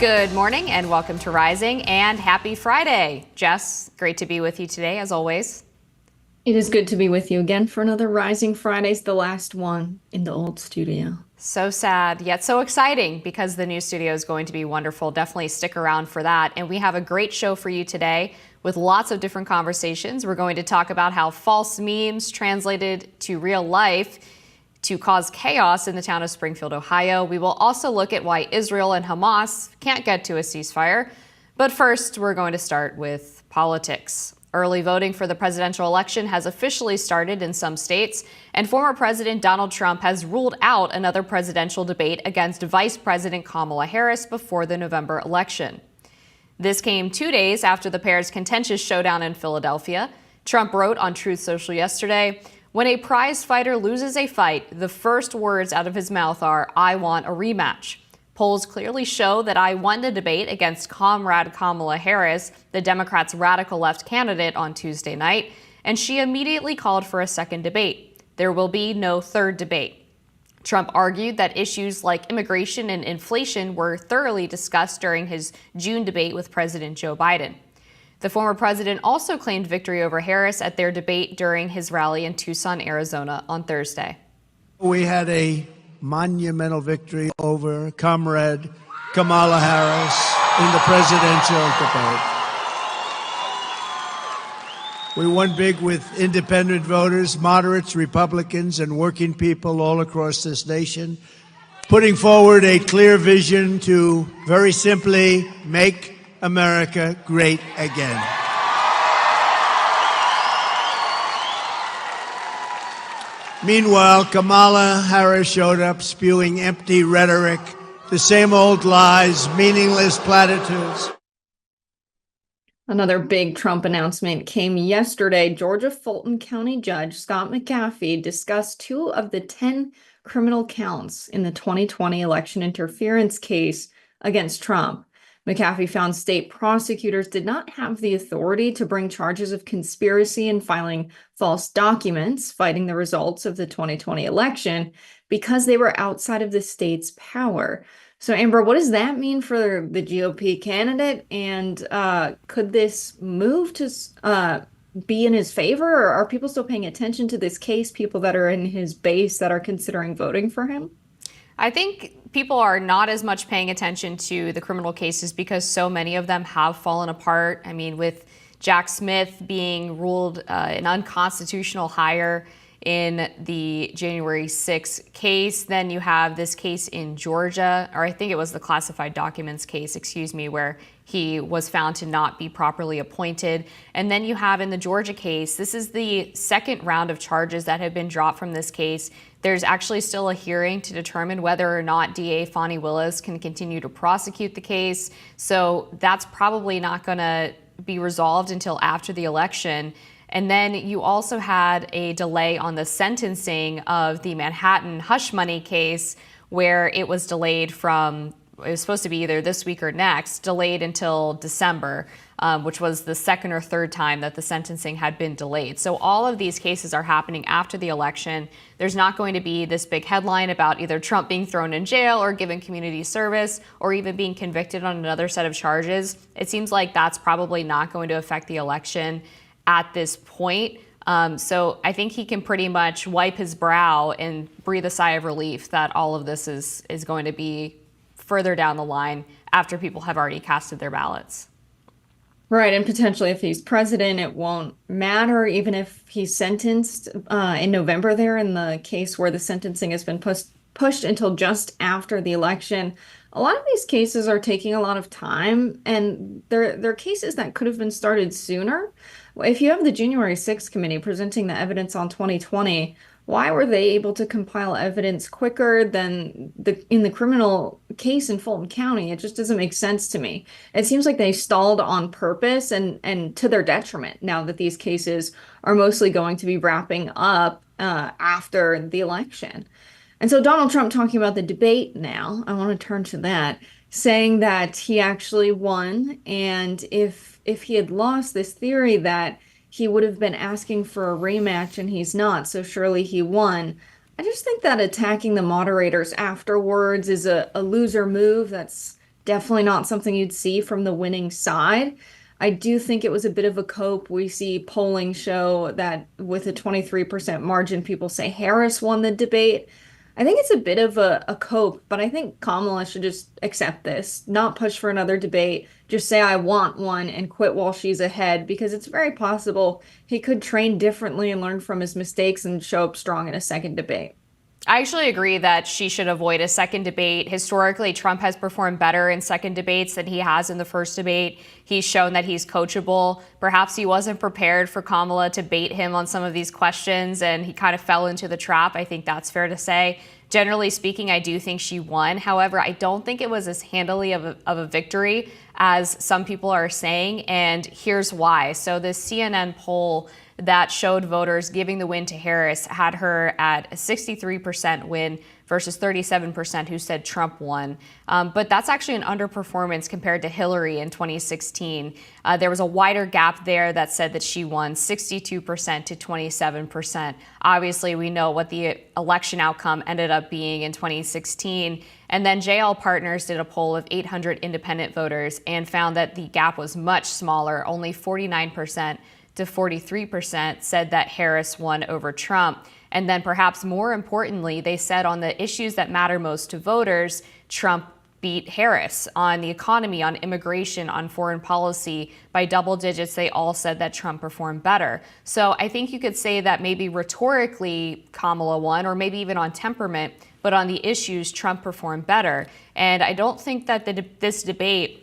Good morning and welcome to Rising and happy Friday. Jess, great to be with you today as always. It is good to be with you again for another Rising Fridays, the last one in the old studio. So sad, yet so exciting because the new studio is going to be wonderful. Definitely stick around for that. And we have a great show for you today with lots of different conversations. We're going to talk about how false memes translated to real life to cause chaos in the town of Springfield, Ohio. We will also look at why Israel and Hamas can't get to a ceasefire. But first, we're going to start with politics. Early voting for the presidential election has officially started in some states, and former President Donald Trump has ruled out another presidential debate against Vice President Kamala Harris before the November election. This came 2 days after the pair's contentious showdown in Philadelphia. Trump wrote on Truth Social yesterday, "When a prize fighter loses a fight, the first words out of his mouth are, 'I want a rematch.' Polls clearly show that I won the debate against Comrade Kamala Harris, the Democrats' radical left candidate, on Tuesday night, and she immediately called for a second debate. There will be no third debate." Trump argued that issues like immigration and inflation were thoroughly discussed during his June debate with President Joe Biden. The former president also claimed victory over Harris at their debate during his rally in Tucson, Arizona on Thursday. We had a monumental victory over Comrade Kamala Harris in the presidential debate. We won big with independent voters, moderates, Republicans, and working people all across this nation, putting forward a clear vision to very simply make America great again. Meanwhile, Kamala Harris showed up spewing empty rhetoric, the same old lies, meaningless platitudes. Another big Trump announcement came yesterday. Georgia Fulton County Judge Scott McAfee discussed 2 of the 10 criminal counts in the 2020 election interference case against Trump. McAfee found state prosecutors did not have the authority to bring charges of conspiracy and filing false documents, fighting the results of the 2020 election, because they were outside of the state's power. So, Amber, what does that mean for the GOP candidate? And could this move to be in his favor? Or are people still paying attention to this case, people that are in his base that are considering voting for him? I think people are not as much paying attention to the criminal cases because so many of them have fallen apart. I mean, with Jack Smith being ruled an unconstitutional hire in the January 6th case, then you have this case in Georgia, or I think it was the classified documents case, where he was found to not be properly appointed. And then you have in the Georgia case, this is the second round of charges that have been dropped from this case. There's actually still a hearing to determine whether or not DA Fani Willis can continue to prosecute the case. So that's probably not going to be resolved until after the election. And then you also had a delay on the sentencing of the Manhattan hush money case, where it was delayed from, it was supposed to be either this week or next, delayed until December, which was the second or third time that the sentencing had been delayed. So all of these cases are happening after the election. There's not going to be this big headline about either Trump being thrown in jail or given community service or even being convicted on another set of charges. It seems like that's probably not going to affect the election at this point. So I think he can pretty much wipe his brow and breathe a sigh of relief that all of this is going to be further down the line after people have already casted their ballots. Right, and potentially if he's president, it won't matter, even if he's sentenced in November there in the case where the sentencing has been pushed until just after the election. A lot of these cases are taking a lot of time, and they're cases that could have been started sooner. If you have the January 6th committee presenting the evidence on 2020, why were they able to compile evidence quicker than in the criminal case in Fulton County? It just doesn't make sense to me. It seems like they stalled on purpose and to their detriment now that these cases are mostly going to be wrapping up after the election. And so Donald Trump talking about the debate now, I want to turn to that, saying that he actually won, and if he had lost, this theory that he would have been asking for a rematch and he's not, so surely he won. I just think that attacking the moderators afterwards is a loser move that's definitely not something you'd see from the winning side. I do think it was a bit of a cope. We see polling show that with a 23% margin, people say Harris won the debate. I think it's a bit of a cope, but I think Kamala should just accept this, not push for another debate, just say I want one and quit while she's ahead, because it's very possible he could train differently and learn from his mistakes and show up strong in a second debate. I actually agree that she should avoid a second debate. Historically, Trump has performed better in second debates than he has in the first debate. He's shown that he's coachable. Perhaps he wasn't prepared for Kamala to bait him on some of these questions, and he kind of fell into the trap. I think that's fair to say. Generally speaking, I do think she won. However, I don't think it was as handily of a victory as some people are saying, and here's why. So this CNN poll that showed voters giving the win to Harris had her at a 63% win versus 37% who said Trump won. But that's actually an underperformance compared to Hillary in 2016. There was a wider gap there that said that she won 62% to 27%. Obviously, we know what the election outcome ended up being in 2016. And then JL Partners did a poll of 800 independent voters and found that the gap was much smaller. Only 49% to 43% said that Harris won over Trump. And then perhaps more importantly, they said on the issues that matter most to voters, Trump beat Harris. On the economy, on immigration, on foreign policy, by double digits, they all said that Trump performed better. So I think you could say that maybe rhetorically Kamala won, or maybe even on temperament, but on the issues, Trump performed better. And I don't think that this debate,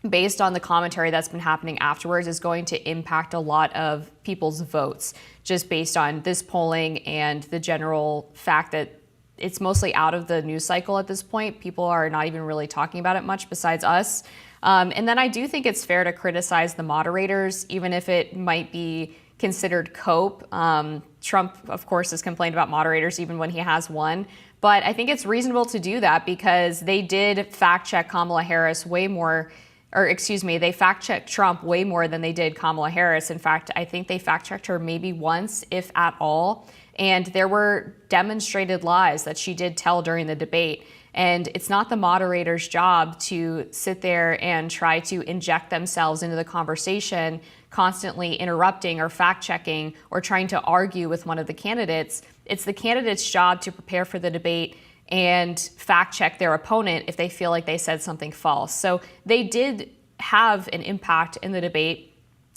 based on the commentary that's been happening afterwards, is going to impact a lot of people's votes, just based on this polling and the general fact that it's mostly out of the news cycle at this point. People are not even really talking about it much besides us. And then I do think it's fair to criticize the moderators, even if it might be considered cope. Trump, of course, has complained about moderators even when he has won. But I think it's reasonable to do that because they did fact check Kamala Harris way more. They fact-checked Trump way more than they did Kamala Harris. In fact, I think they fact-checked her maybe once, if at all. And there were demonstrated lies that she did tell during the debate. And it's not the moderator's job to sit there and try to inject themselves into the conversation, constantly interrupting or fact-checking or trying to argue with one of the candidates. It's the candidate's job to prepare for the debate and fact check their opponent if they feel like they said something false. So they did have an impact in the debate,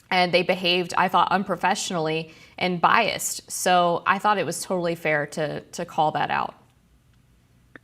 and they behaved, I thought, unprofessionally and biased. So I thought it was totally fair to call that out.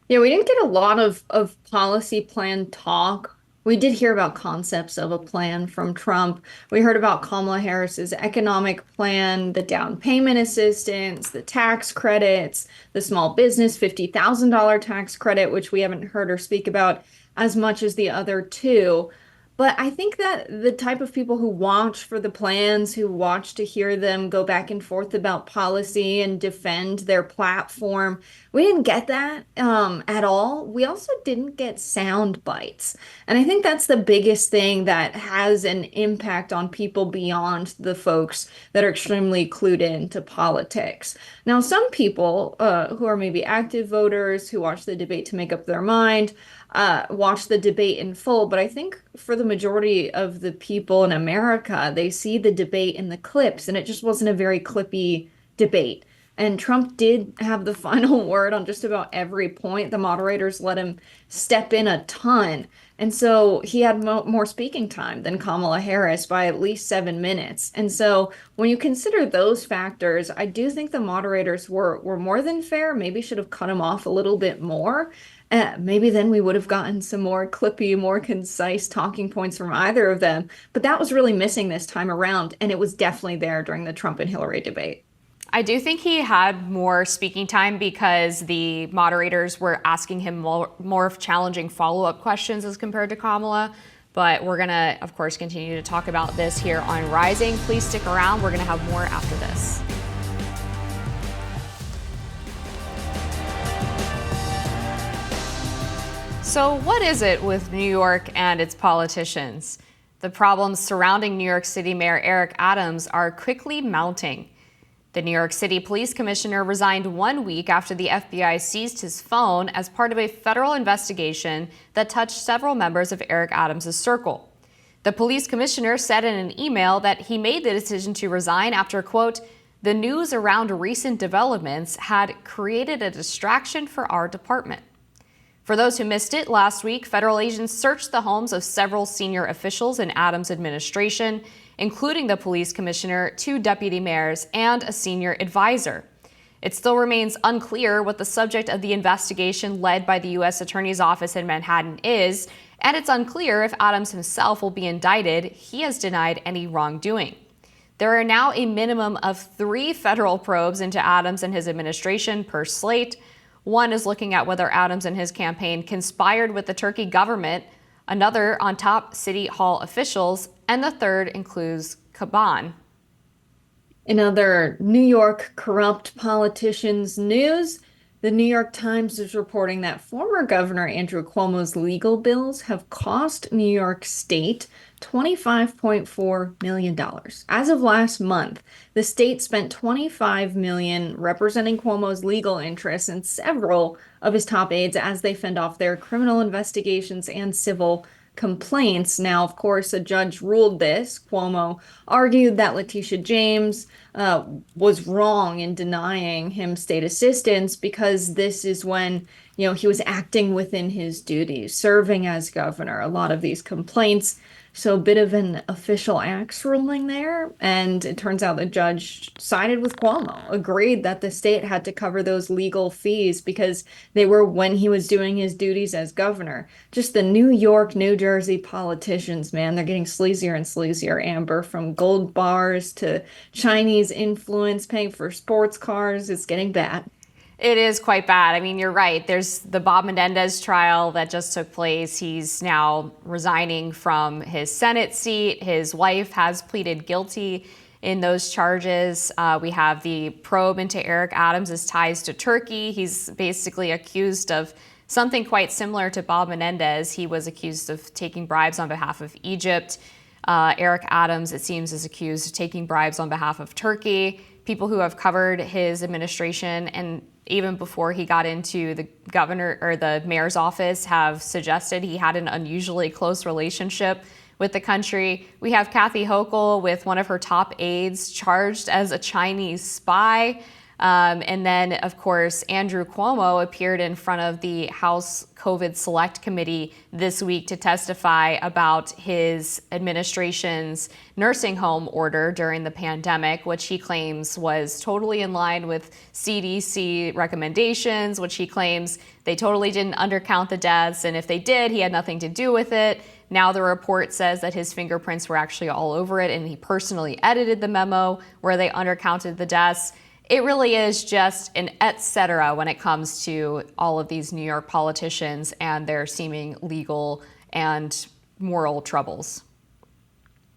Yeah, we didn't get a lot of policy plan talk. We did hear about concepts of a plan from Trump. We heard about Kamala Harris's economic plan, the down payment assistance, the tax credits, the small business $50,000 tax credit, which we haven't heard her speak about as much as the other two. But I think that the type of people who watch for the plans, who watch to hear them go back and forth about policy and defend their platform, we didn't get that at all. We also didn't get sound bites. And I think that's the biggest thing that has an impact on people beyond the folks that are extremely clued in to politics. Now, some people who are maybe active voters who watch the debate to make up their mind, watch the debate in full, but I think for the majority of the people in America, they see the debate in the clips, and it just wasn't a very clippy debate. And Trump did have the final word on just about every point. The moderators let him step in a ton. And so he had more speaking time than Kamala Harris by at least 7 minutes. And so when you consider those factors, I do think the moderators were more than fair, maybe should have cut him off a little bit more. Maybe then we would have gotten some more clippy, more concise talking points from either of them. But that was really missing this time around. And it was definitely there during the Trump and Hillary debate. I do think he had more speaking time because the moderators were asking him more challenging follow-up questions as compared to Kamala. But we're going to, of course, continue to talk about this here on Rising. Please stick around. We're going to have more after this. So what is it with New York and its politicians? The problems surrounding New York City Mayor Eric Adams are quickly mounting. The New York City Police Commissioner resigned 1 week after the FBI seized his phone as part of a federal investigation that touched several members of Eric Adams' circle. The police commissioner said in an email that he made the decision to resign after, quote, "the news around recent developments had created a distraction for our department." For those who missed it, last week, federal agents searched the homes of several senior officials in Adams' administration, including the police commissioner, 2 deputy mayors, and a senior advisor. It still remains unclear what the subject of the investigation led by the U.S. Attorney's Office in Manhattan is, and it's unclear if Adams himself will be indicted. He has denied any wrongdoing. There are now a minimum of 3 federal probes into Adams and his administration per slate. One is looking at whether Adams and his campaign conspired with the Turkey government, another on top City Hall officials, and the third includes Caban. In other New York corrupt politicians news, the New York Times is reporting that former Governor Andrew Cuomo's legal bills have cost New York State $25.4 million. As of last month, the state spent $25 million representing Cuomo's legal interests and several of his top aides as they fend off their criminal investigations and civil complaints. Now, of course, a judge ruled this. Cuomo argued that Letitia James was wrong in denying him state assistance because this is when, he was acting within his duties, serving as governor. A lot of these complaints. So a bit of an official axe ruling there. And it turns out the judge sided with Cuomo, agreed that the state had to cover those legal fees because they were when he was doing his duties as governor. Just the New York, New Jersey politicians, man, they're getting sleazier and sleazier, Amber, from gold bars to Chinese influence, paying for sports cars. It's getting bad. It is quite bad. I mean, you're right. There's the Bob Menendez trial that just took place. He's now resigning from his Senate seat. His wife has pleaded guilty in those charges. We have the probe into Eric Adams' ties to Turkey. He's basically accused of something quite similar to Bob Menendez. He was accused of taking bribes on behalf of Egypt. Eric Adams, it seems, is accused of taking bribes on behalf of Turkey. People who have covered his administration and even before he got into the governor or the mayor's office have suggested he had an unusually close relationship with the country. We have Kathy Hochul with one of her top aides charged as a Chinese spy. And then, of course, Andrew Cuomo appeared in front of the House COVID Select Committee this week to testify about his administration's nursing home order during the pandemic, which he claims was totally in line with CDC recommendations, which he claims they totally didn't undercount the deaths. And if they did, he had nothing to do with it. Now the report says that his fingerprints were actually all over it and he personally edited the memo where they undercounted the deaths. It really is just an et cetera when it comes to all of these New York politicians and their seeming legal and moral troubles.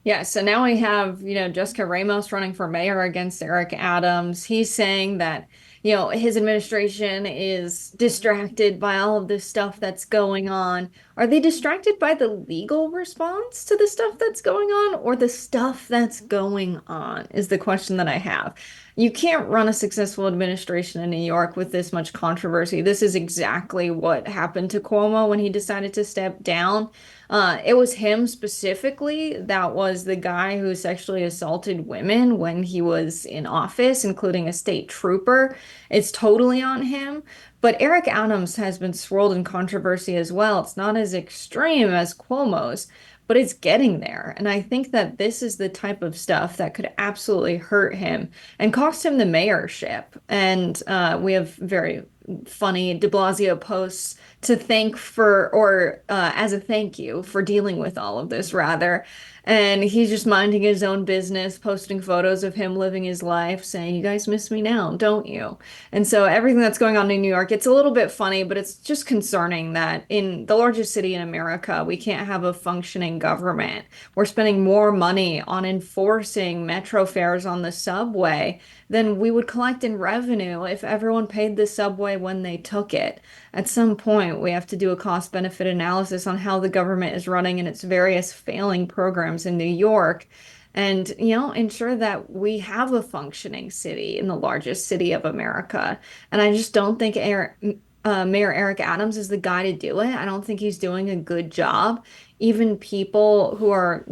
Yeah, so now we have, Jessica Ramos running for mayor against Eric Adams. He's saying that, his administration is distracted by all of this stuff that's going on. Are they distracted by the legal response to the stuff that's going on, or the stuff that's going on is the question that I have. You can't run a successful administration in New York with this much controversy. This is exactly what happened to Cuomo when he decided to step down. It was him specifically that was the guy who sexually assaulted women when he was in office, including a state trooper. It's totally on him. But Eric Adams has been swirled in controversy as well. It's not as extreme as Cuomo's, but it's getting there. And I think that this is the type of stuff that could absolutely hurt him and cost him the mayorship. And we have very funny de Blasio posts to thank for, or as a thank you for dealing with all of this, rather. And he's just minding his own business, posting photos of him living his life, saying, "You guys miss me now, don't you?" And so everything that's going on in New York, it's a little bit funny, but it's just concerning that in the largest city in America, we can't have a functioning government. We're spending more money on enforcing metro fares on the subway than we would collect in revenue if everyone paid the subway when they took it. At some point, we have to do a cost-benefit analysis on how the government is running and its various failing programs in New York. and, ensure that we have a functioning city in the largest city of America. And I just don't think Mayor Eric Adams is the guy to do it. I don't think he's doing a good job. Even people who are,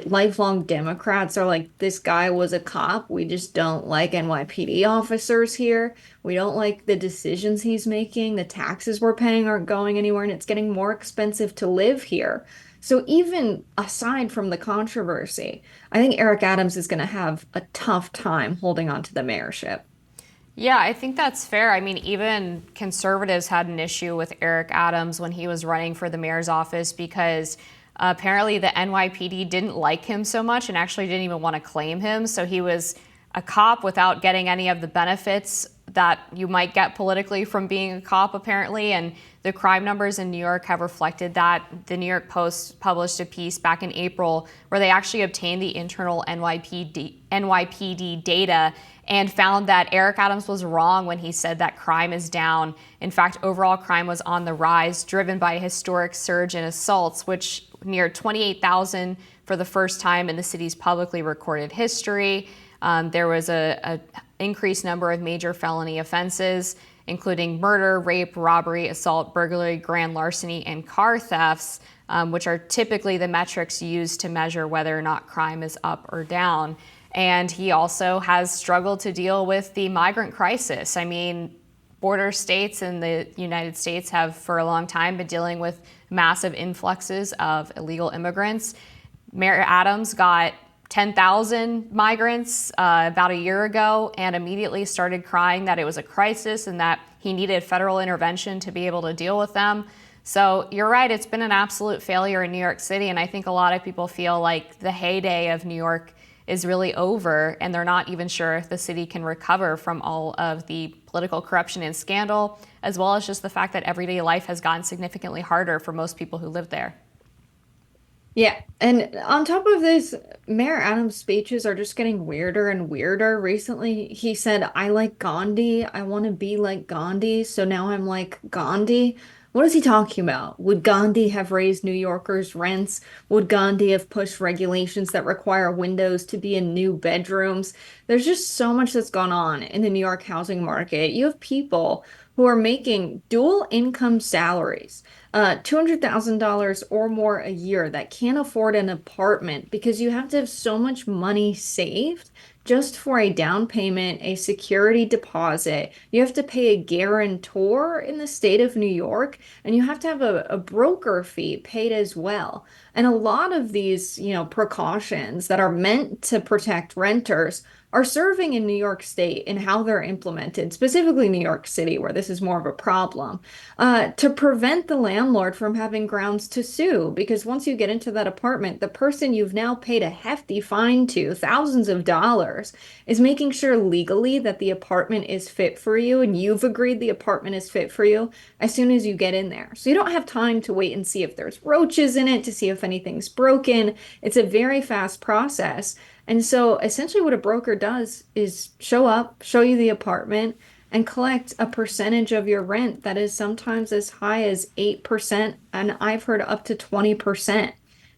lifelong Democrats are like, this guy was a cop. We just don't like NYPD officers here. We don't like the decisions he's making. The taxes we're paying aren't going anywhere, and it's getting more expensive to live here. So even aside from the controversy, I think Eric Adams is going to have a tough time holding on to the mayorship. Yeah, I think that's fair. I mean, even conservatives had an issue with Eric Adams when he was running for the mayor's office because apparently the NYPD didn't like him so much and actually didn't even want to claim him. So he was a cop without getting any of the benefits that you might get politically from being a cop, apparently. And the crime numbers in New York have reflected that. The New York Post published a piece back in April where they actually obtained the internal NYPD data and found that Eric Adams was wrong when he said that crime is down. In fact, overall crime was on the rise, driven by a historic surge in assaults, which neared 28,000 for the first time in the city's publicly recorded history. There was a increased number of major felony offenses, including murder, rape, robbery, assault, burglary, grand larceny, and car thefts, which are typically the metrics used to measure whether or not crime is up or down. And he also has struggled to deal with the migrant crisis. I mean, border states in the United States have for a long time been dealing with massive influxes of illegal immigrants. Mayor Adams got 10,000 migrants about a year ago and immediately started crying that it was a crisis and that he needed federal intervention to be able to deal with them. So you're right, it's been an absolute failure in New York City, and I think a lot of people feel like the heyday of New York is really over, and they're not even sure if the city can recover from all of the political corruption and scandal, as well as just the fact that everyday life has gotten significantly harder for most people who live there. Yeah, and on top of this, Mayor Adams' speeches are just getting weirder and weirder. Recently, he said, I like Gandhi. I want to be like Gandhi. So now I'm like Gandhi. What is he talking about? Would Gandhi have raised New Yorkers' rents? Would Gandhi have pushed regulations that require windows to be in new bedrooms? There's just so much that's gone on in the New York housing market. You have people who are making dual income salaries, $200,000 or more a year, that can't afford an apartment because you have to have so much money saved just for a down payment, a security deposit. You have to pay a guarantor in the state of New York, and you have to have a broker fee paid as well. And a lot of these, precautions that are meant to protect renters are serving in New York State and how they're implemented, specifically New York City, where this is more of a problem, to prevent the landlord from having grounds to sue. Because once you get into that apartment, the person you've now paid a hefty fine to, thousands of dollars, is making sure legally that the apartment is fit for you, and you've agreed the apartment is fit for you as soon as you get in there. So you don't have time to wait and see if there's roaches in it, to see if anything's broken. It's a very fast process. And so essentially what a broker does is show up, show you the apartment, and collect a percentage of your rent that is sometimes as high as 8%, and I've heard up to 20%.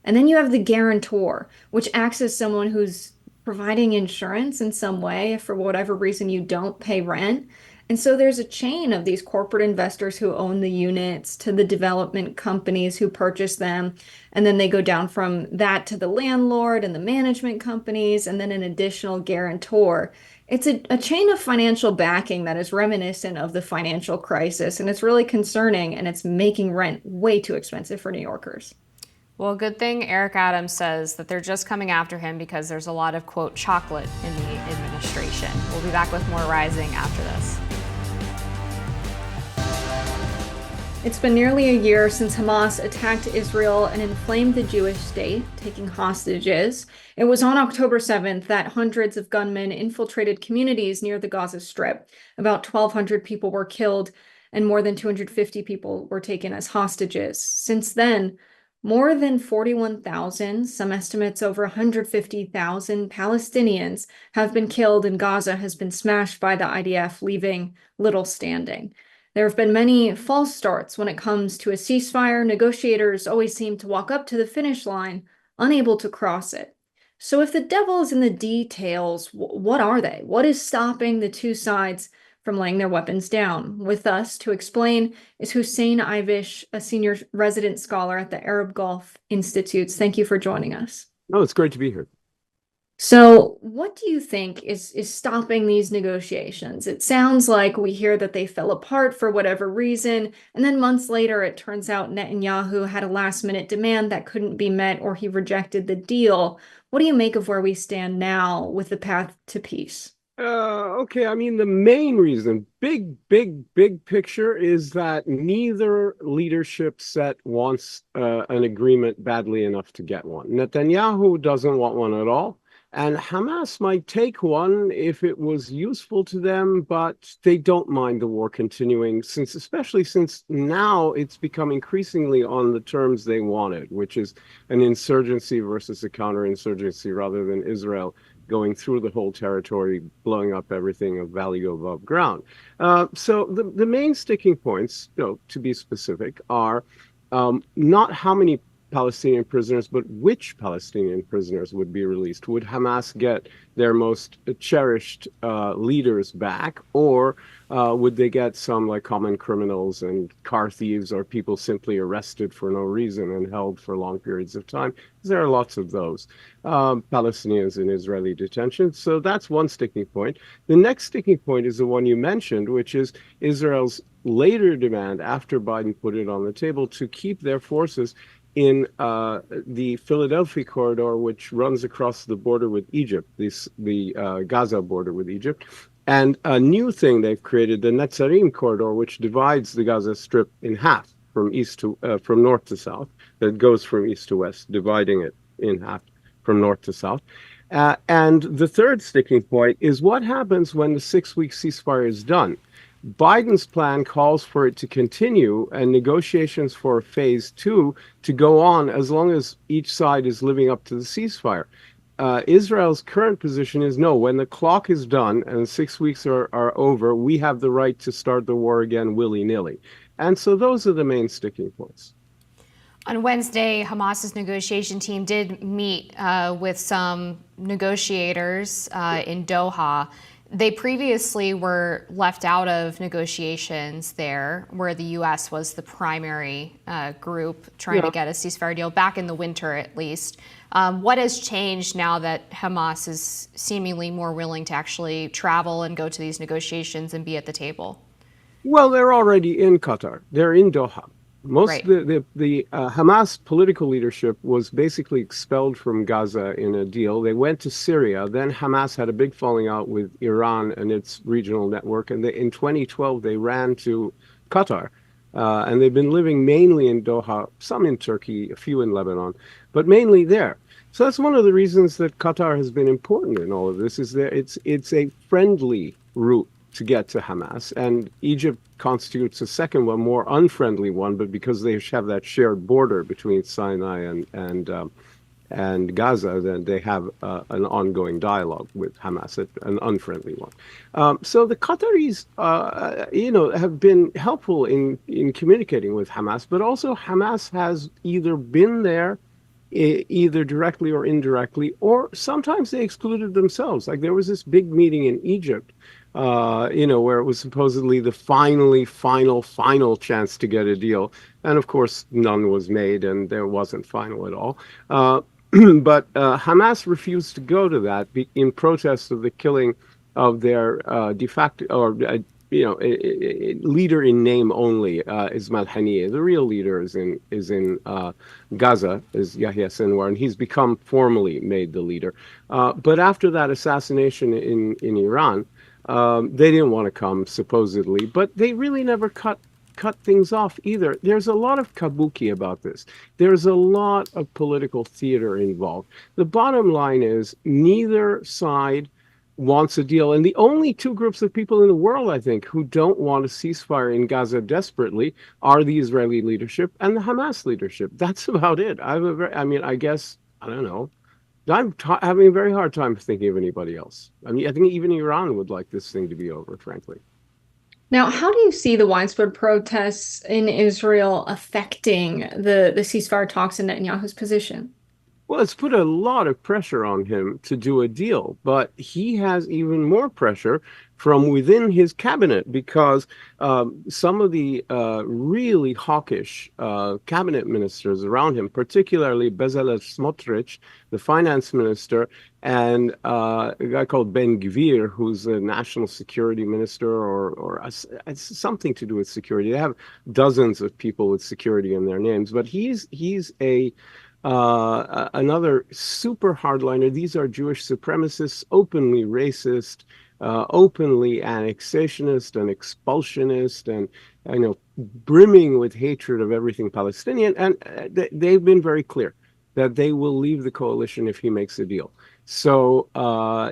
And then you have the guarantor, which acts as someone who's providing insurance in some way if for whatever reason you don't pay rent. And so there's a chain of these corporate investors who own the units to the development companies who purchase them. And then they go down from that to the landlord and the management companies, and then an additional guarantor. It's a chain of financial backing that is reminiscent of the financial crisis. And it's really concerning, and it's making rent way too expensive for New Yorkers. Well, good thing Eric Adams says that they're just coming after him because there's a lot of, quote, chocolate in the administration. We'll be back with more Rising after this. It's been nearly a year since Hamas attacked Israel and inflamed the Jewish state, taking hostages. It was on October 7th that hundreds of gunmen infiltrated communities near the Gaza Strip. About 1,200 people were killed, and more than 250 people were taken as hostages. Since then, more than 41,000, some estimates over 150,000 Palestinians have been killed, and Gaza has been smashed by the IDF, leaving little standing. There have been many false starts when it comes to a ceasefire. Negotiators always seem to walk up to the finish line, unable to cross it. So if the devil is in the details, what are they? What is stopping the two sides from laying their weapons down? With us to explain is Hussein Ibish, a senior resident scholar at the Arab Gulf Institutes. Thank you for joining us. No, it's great to be here. So, what do you think is stopping these negotiations? It sounds like we hear that they fell apart for whatever reason, and then months later, it turns out Netanyahu had a last-minute demand that couldn't be met, or he rejected the deal. What do you make of where we stand now with the path to peace? Okay, I mean, the main reason, big picture, is that neither leadership set wants an agreement badly enough to get one. Netanyahu doesn't want one at all. And Hamas might take one if it was useful to them, but they don't mind the war continuing, especially since now it's become increasingly on the terms they wanted, which is an insurgency versus a counterinsurgency rather than Israel going through the whole territory, blowing up everything of value above ground. So the main sticking points, to be specific, are not how many Palestinian prisoners, but which Palestinian prisoners would be released? Would Hamas get their most cherished leaders back, or would they get some like common criminals and car thieves or people simply arrested for no reason and held for long periods of time? There are lots of those Palestinians in Israeli detention. So that's one sticking point. The next sticking point is the one you mentioned, which is Israel's later demand after Biden put it on the table to keep their forces in the Philadelphia corridor, which runs across the border with Egypt, the Gaza border with Egypt, and a new thing they've created, the Netzarim corridor, which divides the Gaza Strip in half from north to south, that goes from east to west, dividing it in half from north to south. And the third sticking point is what happens when the 6-week ceasefire is done. Biden's plan calls for it to continue and negotiations for phase 2 to go on as long as each side is living up to the ceasefire. Israel's current position is no, when the clock is done and 6 weeks are over, we have the right to start the war again willy-nilly. And so those are the main sticking points. On Wednesday, Hamas's negotiation team did meet with some negotiators in Doha. They previously were left out of negotiations there, where the U.S. was the primary group trying to get a ceasefire deal, back in the winter at least. What has changed now that Hamas is seemingly more willing to actually travel and go to these negotiations and be at the table? Well, they're already in Qatar. They're in Doha. Most of the Hamas political leadership was basically expelled from Gaza in a deal. They went to Syria. Then Hamas had a big falling out with Iran and its regional network. And in 2012, they ran to Qatar. And they've been living mainly in Doha, some in Turkey, a few in Lebanon, but mainly there. So that's one of the reasons that Qatar has been important in all of this, is that it's a friendly route to get to Hamas, and Egypt constitutes a second one, more unfriendly one, but because they have that shared border between Sinai and Gaza, then they have an ongoing dialogue with Hamas, an unfriendly one. So the Qataris, have been helpful in communicating with Hamas, but also Hamas has either been there, either directly or indirectly, or sometimes they excluded themselves. Like there was this big meeting in Egypt, where it was supposedly the final chance to get a deal. And of course, none was made and there wasn't final at all. But Hamas refused to go to that in protest of the killing of their de facto, or leader in name only, Ismail Haniyeh. The real leader is in Gaza, is Yahya Sinwar, and he's become formally made the leader. But after that assassination in Iran, they didn't want to come, supposedly, but they really never cut things off either. There's a lot of kabuki about this. There's a lot of political theater involved. The bottom line is neither side wants a deal. And the only two groups of people in the world, I think, who don't want a ceasefire in Gaza desperately are the Israeli leadership and the Hamas leadership. That's about it. I don't know. I'm having a very hard time thinking of anybody else. I mean, I think even Iran would like this thing to be over, frankly. Now, how do you see the widespread protests in Israel affecting the ceasefire talks and Netanyahu's position? Well, it's put a lot of pressure on him to do a deal, but he has even more pressure from within his cabinet because some of the really hawkish cabinet ministers around him, particularly Bezalel Smotrich, the finance minister, and a guy called Ben Gvir, who's a national security minister or something to do with security. They have dozens of people with security in their names, but he's another super hardliner. These are Jewish supremacists, openly racist, openly annexationist and expulsionist, and brimming with hatred of everything Palestinian. And they've been very clear that they will leave the coalition if he makes a deal. So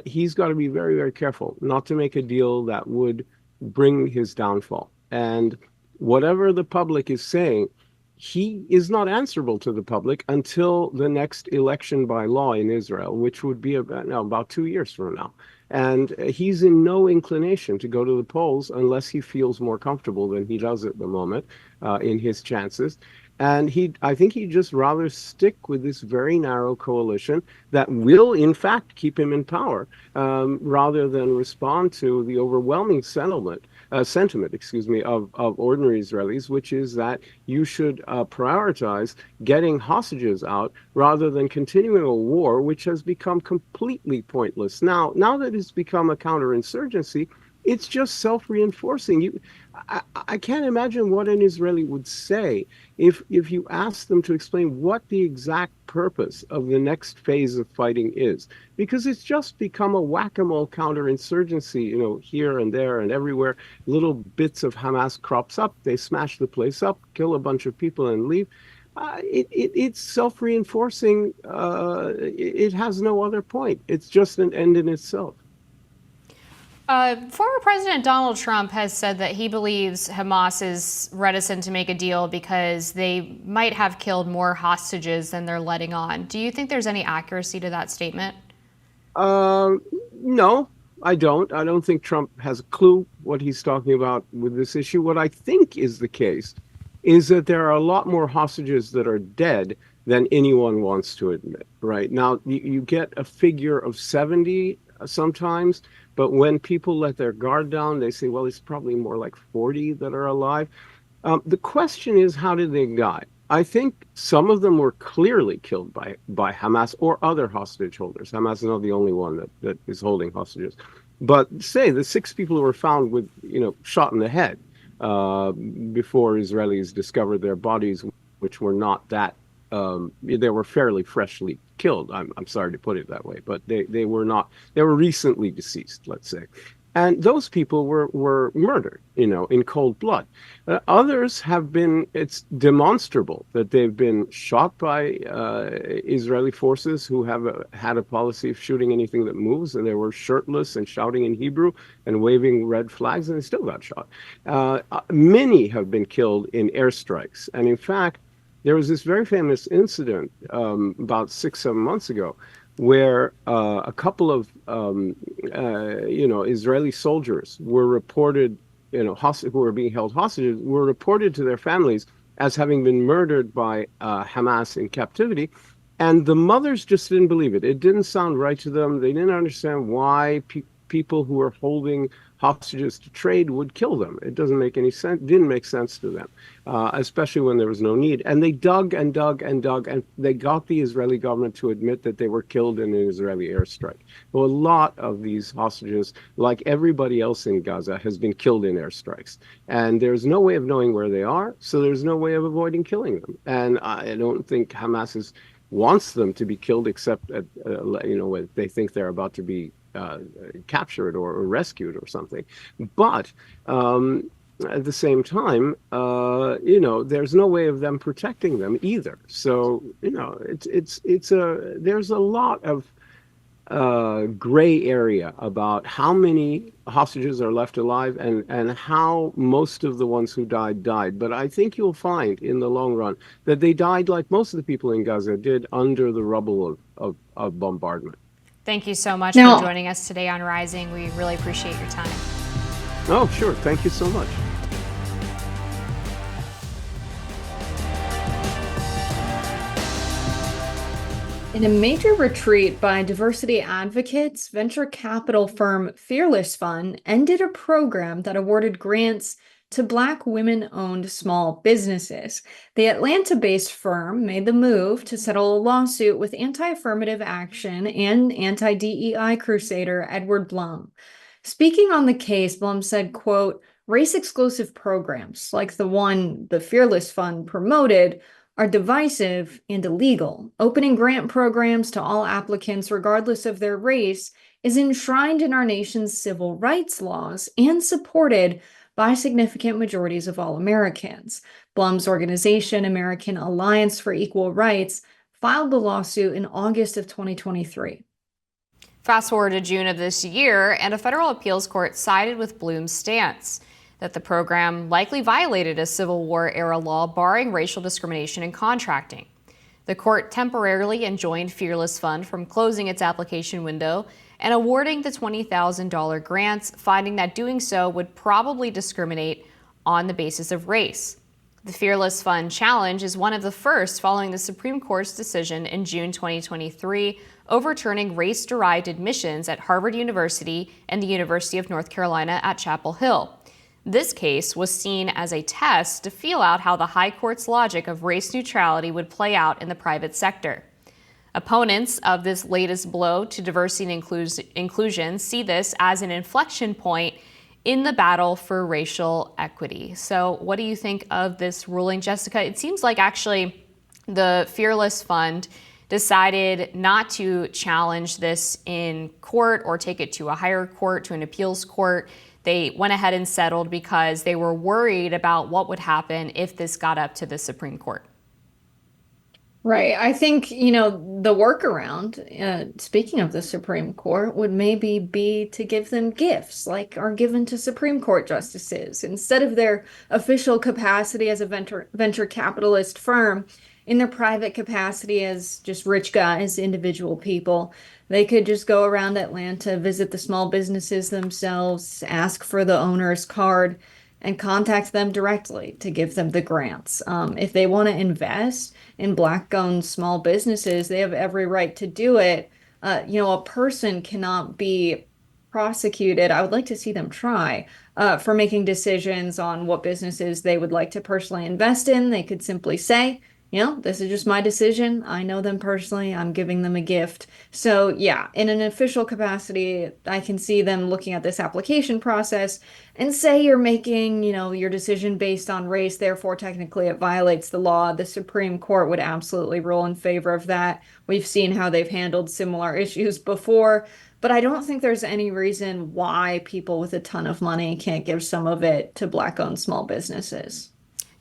he's got to be very, very careful not to make a deal that would bring his downfall. And whatever the public is saying, he is not answerable to the public until the next election by law in Israel, which would be about 2 years from now. And he's in no inclination to go to the polls unless he feels more comfortable than he does at the moment in his chances. And I think he'd just rather stick with this very narrow coalition that will, in fact, keep him in power, rather than respond to the overwhelming sentiment, of ordinary Israelis, which is that you should prioritize getting hostages out rather than continuing a war, which has become completely pointless. Now that it's become a counterinsurgency, it's just self-reinforcing. I can't imagine what an Israeli would say if you asked them to explain what the exact purpose of the next phase of fighting is, because it's just become a whack-a-mole counterinsurgency, here and there and everywhere. Little bits of Hamas crops up, they smash the place up, kill a bunch of people and leave. It's self-reinforcing. It has no other point. It's just an end in itself. Former President Donald Trump has said that he believes Hamas is reticent to make a deal because they might have killed more hostages than they're letting on. Do you think there's any accuracy to that statement? No, I don't. I don't think Trump has a clue what he's talking about with this issue. What I think is the case is that there are a lot more hostages that are dead than anyone wants to admit. Right now, you get a figure of 70 sometimes, but when people let their guard down, they say, well, it's probably more like 40 that are alive. The question is, how did they die? I think some of them were clearly killed by Hamas or other hostage holders. Hamas is not the only one that is holding hostages. But say the 6 people who were found with, shot in the head before Israelis discovered their bodies, which were not that, they were fairly freshly killed. I'm sorry to put it that way, but they were not. They were recently deceased, let's say, and those people were murdered, in cold blood. Others have been. It's demonstrable that they've been shot by Israeli forces who have had a policy of shooting anything that moves, and they were shirtless and shouting in Hebrew and waving red flags, and they still got shot. Many have been killed in airstrikes, and in fact, there was this very famous incident about 6-7 months ago where a couple of, Israeli soldiers were reported, who were being held hostages, were reported to their families as having been murdered by Hamas in captivity. And the mothers just didn't believe it. It didn't sound right to them. They didn't understand why people who were holding hostages to trade would kill them. It doesn't make any sense. Didn't make sense to them, especially when there was no need. And they dug and dug and dug, and they got the Israeli government to admit that they were killed in an Israeli airstrike. Well, a lot of these hostages, like everybody else in Gaza, has been killed in airstrikes. And there's no way of knowing where they are, so there's no way of avoiding killing them. And I don't think Hamas wants them to be killed, except at, when they think they're about to be captured or rescued or something. But at the same time, there's no way of them protecting them either. So, there's a lot of gray area about how many hostages are left alive and how most of the ones who died. But I think you'll find in the long run that they died like most of the people in Gaza did, under the rubble of bombardment. Thank you so much for joining us today on Rising. We really appreciate your time. Oh, sure. Thank you so much. In a major retreat by diversity advocates, venture capital firm Fearless Fund ended a program that awarded grants to Black women-owned small businesses. The Atlanta-based firm made the move to settle a lawsuit with anti-affirmative action and anti-DEI crusader Edward Blum. Speaking on the case, Blum said, quote, "Race-exclusive programs like the one the Fearless Fund promoted are divisive and illegal. Opening grant programs to all applicants, regardless of their race, is enshrined in our nation's civil rights laws and supported by significant majorities of all Americans." Blum's organization, American Alliance for Equal Rights, filed the lawsuit in August of 2023. Fast forward to June of this year, and a federal appeals court sided with Blum's stance that the program likely violated a Civil War-era law barring racial discrimination in contracting. The court temporarily enjoined Fearless Fund from closing its application window and awarding the $20,000 grants, finding that doing so would probably discriminate on the basis of race. The Fearless Fund challenge is one of the first following the Supreme Court's decision in June 2023 overturning race-derived admissions at Harvard University and the University of North Carolina at Chapel Hill. This case was seen as a test to feel out how the High Court's logic of race neutrality would play out in the private sector. Opponents of this latest blow to diversity and inclusion see this as an inflection point in the battle for racial equity. So what do you think of this ruling, Jessica? It seems like actually the Fearless Fund decided not to challenge this in court or take it to a higher court, to an appeals court. They went ahead and settled because they were worried about what would happen if this got up to the Supreme Court. Right. I think, the workaround, speaking of the Supreme Court, would maybe be to give them gifts like are given to Supreme Court justices. Instead of their official capacity as a venture capitalist firm, in their private capacity as just rich guys, individual people, they could just go around Atlanta, visit the small businesses themselves, ask for the owner's card, and contact them directly to give them the grants. If they want to invest in Black-owned small businesses, they have every right to do it. A person cannot be prosecuted. I would like to see them try for making decisions on what businesses they would like to personally invest in. They could simply say, this is just my decision. I know them personally. I'm giving them a gift. So yeah, in an official capacity, I can see them looking at this application process and say you're making, your decision based on race. Therefore, technically it violates the law. The Supreme Court would absolutely rule in favor of that. We've seen how they've handled similar issues before, but I don't think there's any reason why people with a ton of money can't give some of it to Black-owned small businesses.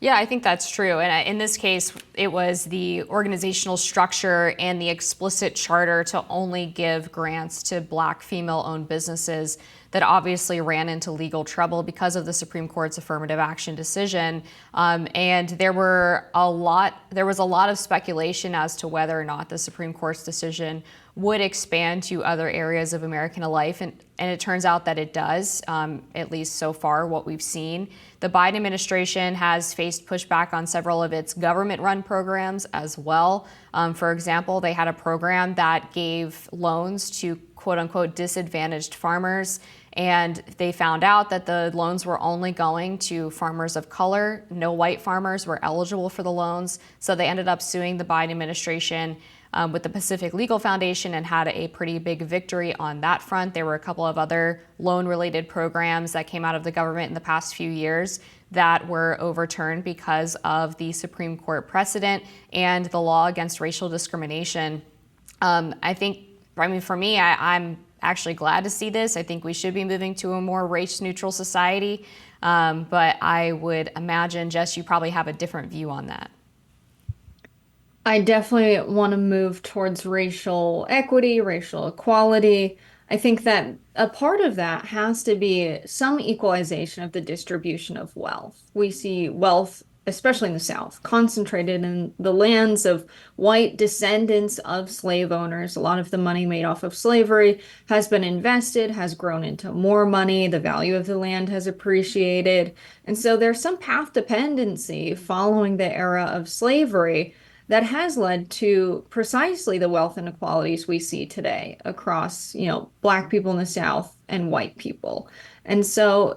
Yeah, I think that's true. And in this case, it was the organizational structure and the explicit charter to only give grants to Black female-owned businesses that obviously ran into legal trouble because of the Supreme Court's affirmative action decision. And there was a lot of speculation as to whether or not the Supreme Court's decision would expand to other areas of American life. And it turns out that it does, at least so far, what we've seen. The Biden administration has faced pushback on several of its government-run programs as well. For example, they had a program that gave loans to quote-unquote disadvantaged farmers, and they found out that the loans were only going to farmers of color. No white farmers were eligible for the loans, so they ended up suing the Biden administration with the Pacific Legal Foundation and had a pretty big victory on that front. There were a couple of other loan-related programs that came out of the government in the past few years that were overturned because of the Supreme Court precedent and the law against racial discrimination. For me, I'm actually glad to see this. I think we should be moving to a more race-neutral society, but I would imagine, Jess, you probably have a different view on that. I definitely want to move towards racial equity, racial equality. I think that a part of that has to be some equalization of the distribution of wealth. We see wealth, especially in the South, concentrated in the lands of white descendants of slave owners. A lot of the money made off of slavery has been invested, has grown into more money. The value of the land has appreciated. And so there's some path dependency following the era of slavery that has led to precisely the wealth inequalities we see today across, Black people in the South and white people. And so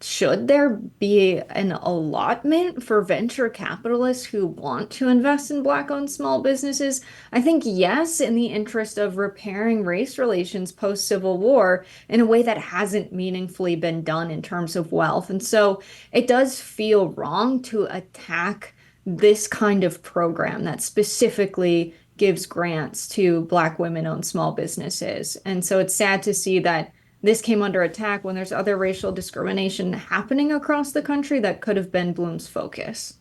should there be an allotment for venture capitalists who want to invest in Black-owned small businesses? I think yes, in the interest of repairing race relations post-Civil War in a way that hasn't meaningfully been done in terms of wealth. And so it does feel wrong to attack this kind of program that specifically gives grants to Black women-owned small businesses. And so it's sad to see that this came under attack when there's other racial discrimination happening across the country that could have been Bloom's focus.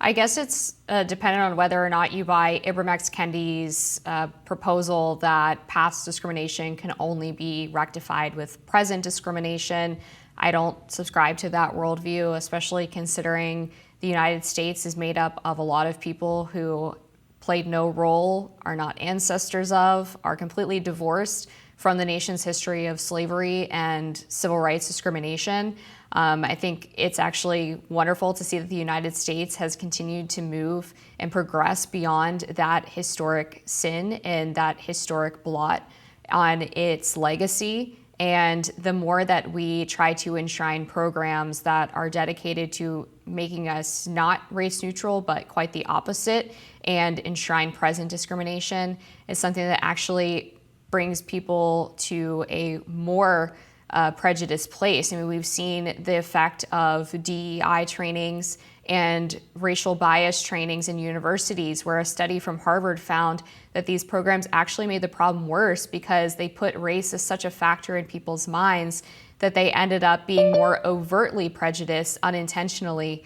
I guess it's dependent on whether or not you buy Ibram X. Kendi's proposal that past discrimination can only be rectified with present discrimination. I don't subscribe to that worldview, especially considering the United States is made up of a lot of people who played no role, are not ancestors of, are completely divorced from the nation's history of slavery and civil rights discrimination. I think it's actually wonderful to see that the United States has continued to move and progress beyond that historic sin and that historic blot on its legacy. And the more that we try to enshrine programs that are dedicated to making us not race neutral, but quite the opposite, and enshrine present discrimination, is something that actually brings people to a more prejudiced place. I mean, we've seen the effect of DEI trainings and racial bias trainings in universities, where a study from Harvard found that these programs actually made the problem worse because they put race as such a factor in people's minds that they ended up being more overtly prejudiced unintentionally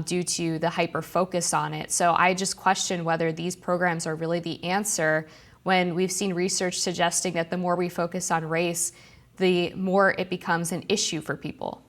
due to the hyper focus on it. So I just question whether these programs are really the answer, when we've seen research suggesting that the more we focus on race, the more it becomes an issue for people.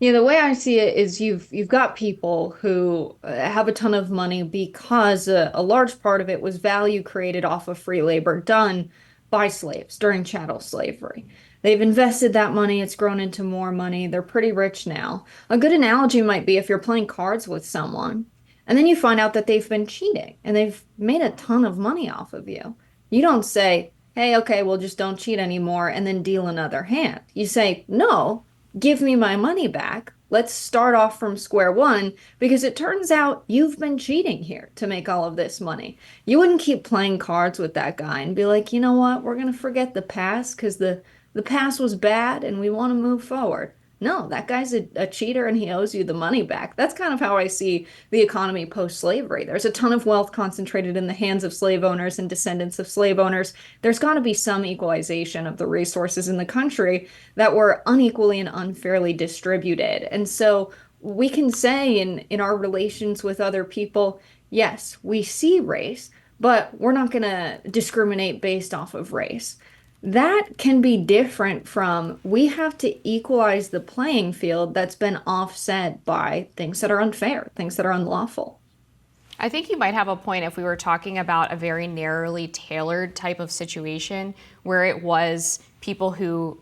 Yeah, the way I see it is you've got people who have a ton of money because a large part of it was value created off of free labor done by slaves during chattel slavery. They've invested that money, it's grown into more money, they're pretty rich now. A good analogy might be if you're playing cards with someone, and then you find out that they've been cheating and they've made a ton of money off of you. You don't say, hey, okay, well, just don't cheat anymore and then deal another hand. You say, no, give me my money back. Let's start off from square one, because it turns out you've been cheating here to make all of this money. You wouldn't keep playing cards with that guy and be like, you know what, we're going to forget the past because the past was bad and we want to move forward. No, that guy's a cheater and he owes you the money back. That's kind of how I see the economy post-slavery. There's a ton of wealth concentrated in the hands of slave owners and descendants of slave owners. There's got to be some equalization of the resources in the country that were unequally and unfairly distributed. And so we can say in our relations with other people, yes, we see race, but we're not going to discriminate based off of race. That can be different from, we have to equalize the playing field that's been offset by things that are unfair, things that are unlawful. I think you might have a point if we were talking about a very narrowly tailored type of situation where it was people who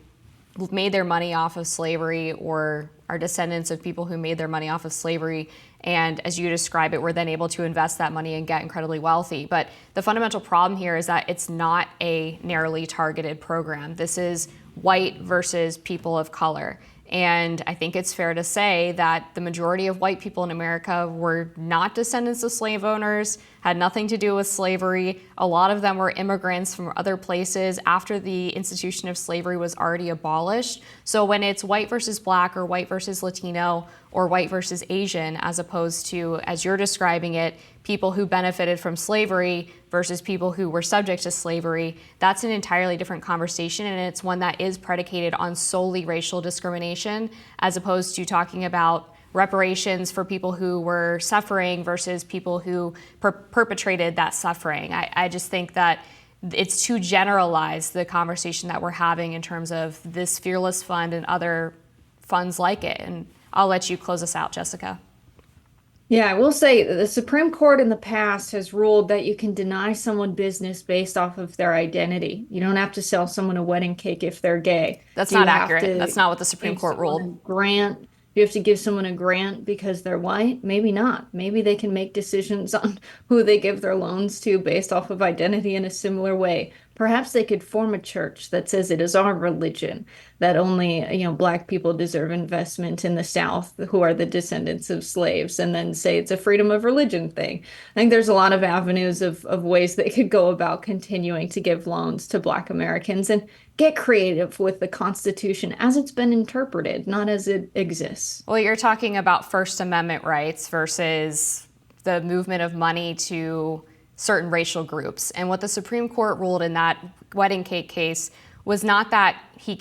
made their money off of slavery or are descendants of people who made their money off of slavery, and as you describe it, were then able to invest that money and get incredibly wealthy. But the fundamental problem here is that it's not a narrowly targeted program. This is white versus people of color. And I think it's fair to say that the majority of white people in America were not descendants of slave owners, had nothing to do with slavery. A lot of them were immigrants from other places after the institution of slavery was already abolished. So when it's white versus black or white versus Latino or white versus Asian, as opposed to, as you're describing it, people who benefited from slavery versus people who were subject to slavery, that's an entirely different conversation, and it's one that is predicated on solely racial discrimination, as opposed to talking about reparations for people who were suffering versus people who perpetrated that suffering. I just think that it's too generalized, the conversation that we're having in terms of this Fearless Fund and other funds like it. And I'll let you close us out, Jessica. Yeah, I will say the Supreme Court in the past has ruled that you can deny someone business based off of their identity. You don't have to sell someone a wedding cake if they're gay. That's not accurate. That's not what the Supreme Court ruled. Grant You have to give someone a grant because they're white? Maybe not. Maybe they can make decisions on who they give their loans to based off of identity in a similar way. Perhaps they could form a church that says it is our religion that only, black people deserve investment in the South who are the descendants of slaves, and then say it's a freedom of religion thing. I think there's a lot of avenues of ways they could go about continuing to give loans to Black Americans and get creative with the Constitution as it's been interpreted, not as it exists. Well, you're talking about First Amendment rights versus the movement of money to certain racial groups. And what the Supreme Court ruled in that wedding cake case was not that he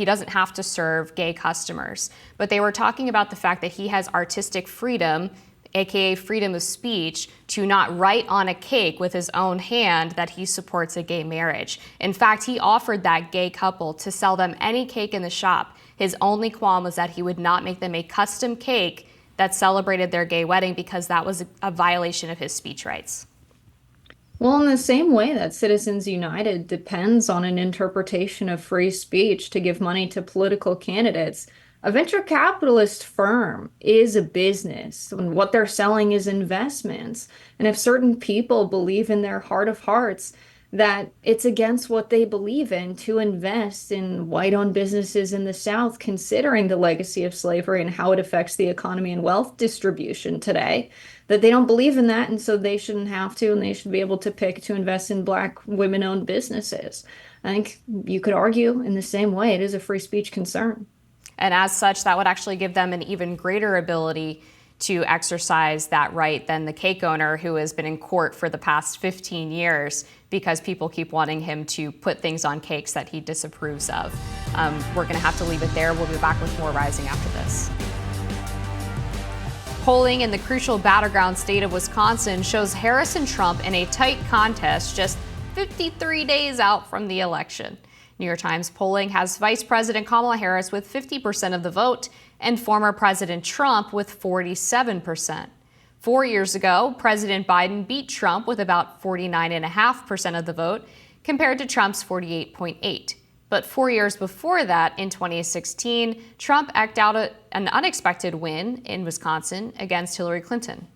doesn't have to serve gay customers, but they were talking about the fact that he has artistic freedom, aka freedom of speech, to not write on a cake with his own hand that he supports a gay marriage. In fact, he offered that gay couple to sell them any cake in the shop. His only qualm was that he would not make them a custom cake that celebrated their gay wedding because that was a violation of his speech rights. Well, in the same way that Citizens United depends on an interpretation of free speech to give money to political candidates, a venture capitalist firm is a business, and what they're selling is investments. And if certain people believe in their heart of hearts that it's against what they believe in to invest in white-owned businesses in the South, considering the legacy of slavery and how it affects the economy and wealth distribution today, that they don't believe in that, and so they shouldn't have to, and they should be able to pick to invest in Black women-owned businesses. I think you could argue in the same way it is a free speech concern. And as such, that would actually give them an even greater ability to exercise that right than the cake owner who has been in court for the past 15 years because people keep wanting him to put things on cakes that he disapproves of. We're going to have to leave it there. We'll be back with more Rising after this. Polling in the crucial battleground state of Wisconsin shows Harris and Trump in a tight contest just 53 days out from the election. New York Times polling has Vice President Kamala Harris with 50% of the vote and former President Trump with 47%. 4 years ago, President Biden beat Trump with about 49.5% of the vote compared to Trump's 48.8%. But 4 years before that, in 2016, Trump eked out an unexpected win in Wisconsin against Hillary Clinton.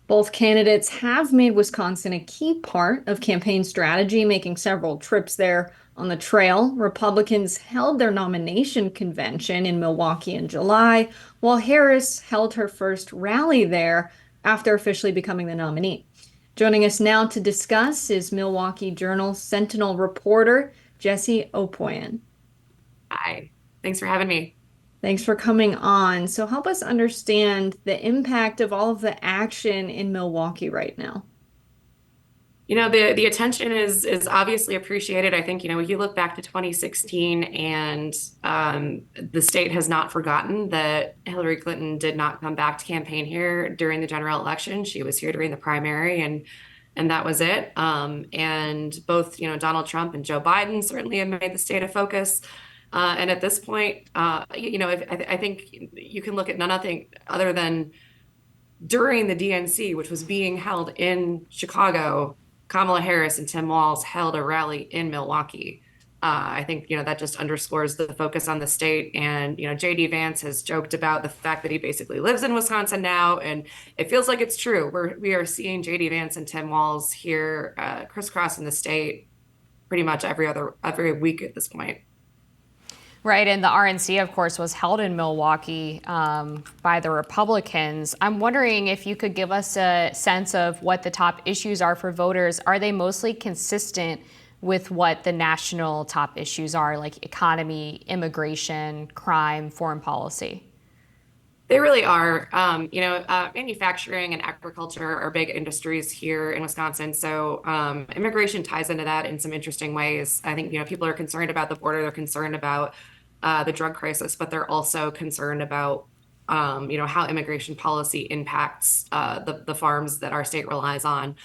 Both candidates have made Wisconsin a key part of campaign strategy, making several trips there on the trail. Republicans held their nomination convention in Milwaukee in July, while Harris held her first rally there after officially becoming the nominee. Joining us now to discuss is Milwaukee Journal Sentinel reporter Jessie Opoien. Hi, thanks for having me. Thanks for coming on. So help us understand the impact of all of the action in Milwaukee right now. The attention is obviously appreciated. I think, if you look back to 2016 and the state has not forgotten that Hillary Clinton did not come back to campaign here during the general election. She was here during the primary and that was it. And both, Donald Trump and Joe Biden certainly have made the state a focus. And at this point, I think you can look at nothing other than during the DNC, which was being held in Chicago, Kamala Harris and Tim Walz held a rally in Milwaukee. I think, that just underscores the focus on the state. And, J.D. Vance has joked about the fact that he basically lives in Wisconsin now. And it feels like it's true. We are seeing J.D. Vance and Tim Walz here crisscrossing the state pretty much every week at this point. Right, and the RNC, of course, was held in Milwaukee by the Republicans. I'm wondering if you could give us a sense of what the top issues are for voters. Are they mostly consistent with what the national top issues are, like economy, immigration, crime, foreign policy? They really are. Manufacturing and agriculture are big industries here in Wisconsin. So immigration ties into that in some interesting ways. I think, people are concerned about the border. They're concerned about the drug crisis, but they're also concerned about, how immigration policy impacts the farms that our state relies on.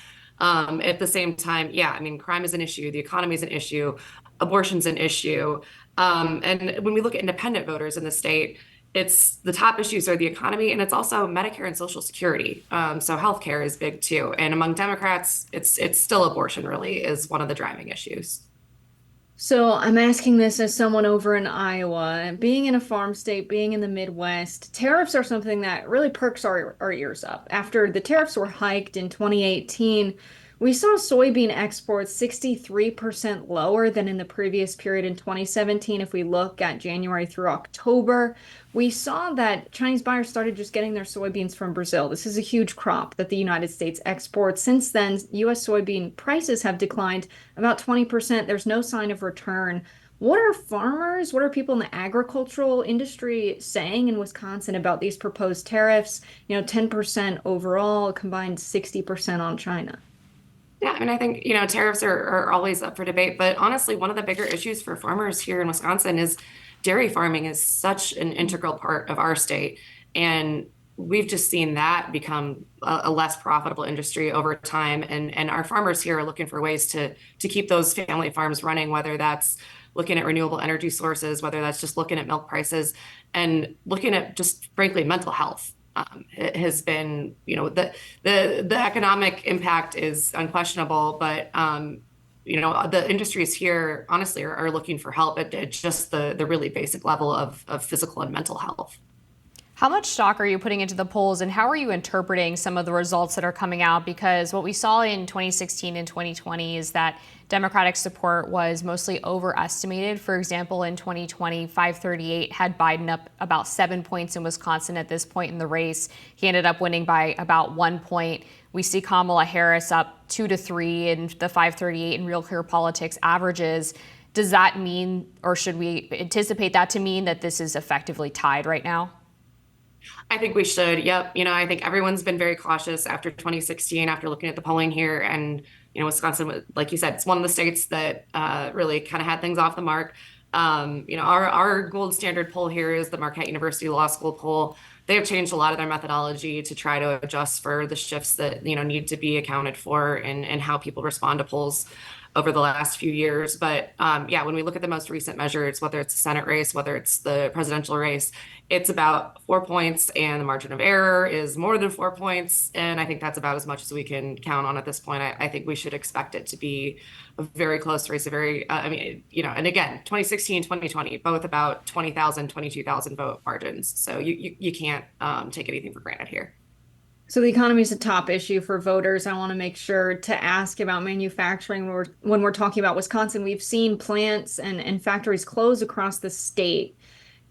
At the same time, crime is an issue. The economy is an issue. Abortion's an issue. And when we look at independent voters in the state, it's the top issues are the economy, and it's also Medicare and Social Security. So healthcare is big too. And among Democrats, it's still abortion really is one of the driving issues. So I'm asking this as someone over in Iowa, being in a farm state, being in the Midwest, tariffs are something that really perks our ears up. After the tariffs were hiked in 2018, we saw soybean exports 63% lower than in the previous period in 2017. If we look at January through October, we saw that Chinese buyers started just getting their soybeans from Brazil. This is a huge crop that the United States exports. Since then, US soybean prices have declined about 20%. There's no sign of return. What are farmers, what are people in the agricultural industry saying in Wisconsin about these proposed tariffs? 10% overall, combined 60% on China. Yeah, I mean, I think, tariffs are always up for debate, but honestly, one of the bigger issues for farmers here in Wisconsin is dairy farming is such an integral part of our state. And we've just seen that become a less profitable industry over time. And our farmers here are looking for ways to keep those family farms running, whether that's looking at renewable energy sources, whether that's just looking at milk prices and looking at just frankly mental health. It has been, the economic impact is unquestionable, but the industries here honestly are looking for help at just the really basic level of physical and mental health. How much stock are you putting into the polls, and how are you interpreting some of the results that are coming out? Because what we saw in 2016 and 2020 is that Democratic support was mostly overestimated. For example, in 2020, 538 had Biden up about 7 points in Wisconsin at this point in the race. He ended up winning by about 1 point. We see Kamala Harris up 2 to 3 in the 538 in Real Clear Politics averages. Does that mean, or should we anticipate that to mean that this is effectively tied right now? I think we should. Yep. I think everyone's been very cautious after 2016, after looking at the polling here. And, Wisconsin, like you said, it's one of the states that really kind of had things off the mark. Our gold standard poll here is the Marquette University Law School poll. They have changed a lot of their methodology to try to adjust for the shifts that, need to be accounted for and how people respond to polls over the last few years. But when we look at the most recent measures, whether it's the Senate race, whether it's the presidential race, it's about 4 points and the margin of error is more than 4 points. And I think that's about as much as we can count on at this point. I think we should expect it to be a very close race, and again, 2016, 2020, both about 20,000, 22,000 vote margins. So you can't take anything for granted here. So the economy is a top issue for voters. I want to make sure to ask about manufacturing. When we're talking about Wisconsin, we've seen plants and factories close across the state.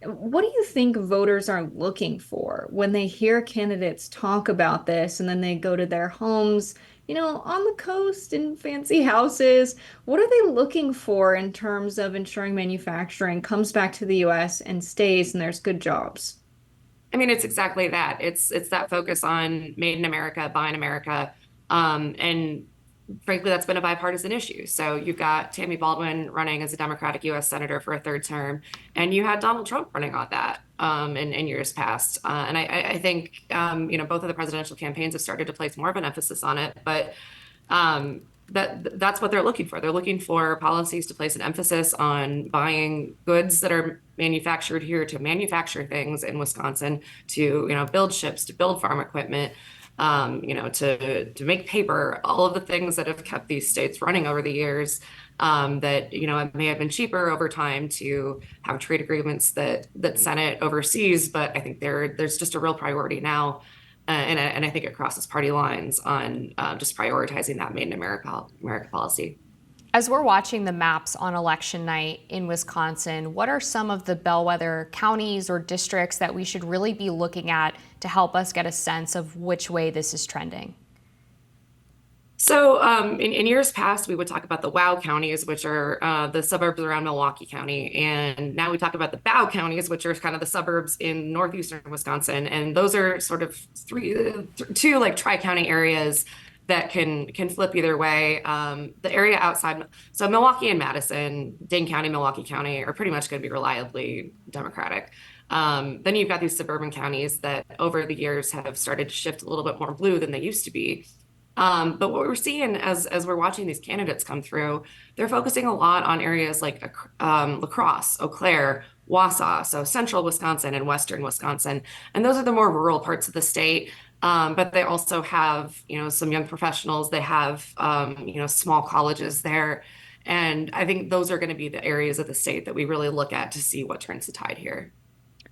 What do you think voters are looking for when they hear candidates talk about this and then they go to their homes, on the coast in fancy houses? What are they looking for in terms of ensuring manufacturing comes back to the U.S. and stays and there's good jobs? I mean, it's exactly that. It's that focus on made in America, buy in America. And frankly, that's been a bipartisan issue. So you've got Tammy Baldwin running as a Democratic U.S. Senator for a third term, and you had Donald Trump running on that in years past. And I think, both of the presidential campaigns have started to place more of an emphasis on it. But that's what they're looking for. They're looking for policies to place an emphasis on buying goods that are manufactured here, to manufacture things in Wisconsin, to build ships, to build farm equipment, to make paper, all of the things that have kept these states running over the years. That it may have been cheaper over time to have trade agreements that Senate oversees, but I think there's just a real priority now. And I think it crosses party lines on just prioritizing that Made in America policy. As we're watching the maps on election night in Wisconsin, what are some of the bellwether counties or districts that we should really be looking at to help us get a sense of which way this is trending? So in years past, we would talk about the WOW counties, which are the suburbs around Milwaukee County. And now we talk about the BOW counties, which are kind of the suburbs in northeastern Wisconsin. And those are sort of two like tri-county areas that can flip either way. The area outside, so Milwaukee and Madison, Dane County, Milwaukee County are pretty much going to be reliably Democratic. Then you've got these suburban counties that over the years have started to shift a little bit more blue than they used to be. But what we're seeing as we're watching these candidates come through, they're focusing a lot on areas like La Crosse, Eau Claire, Wausau, so central Wisconsin and western Wisconsin. And those are the more rural parts of the state. But they also have, some young professionals. They have, small colleges there. And I think those are going to be the areas of the state that we really look at to see what turns the tide here.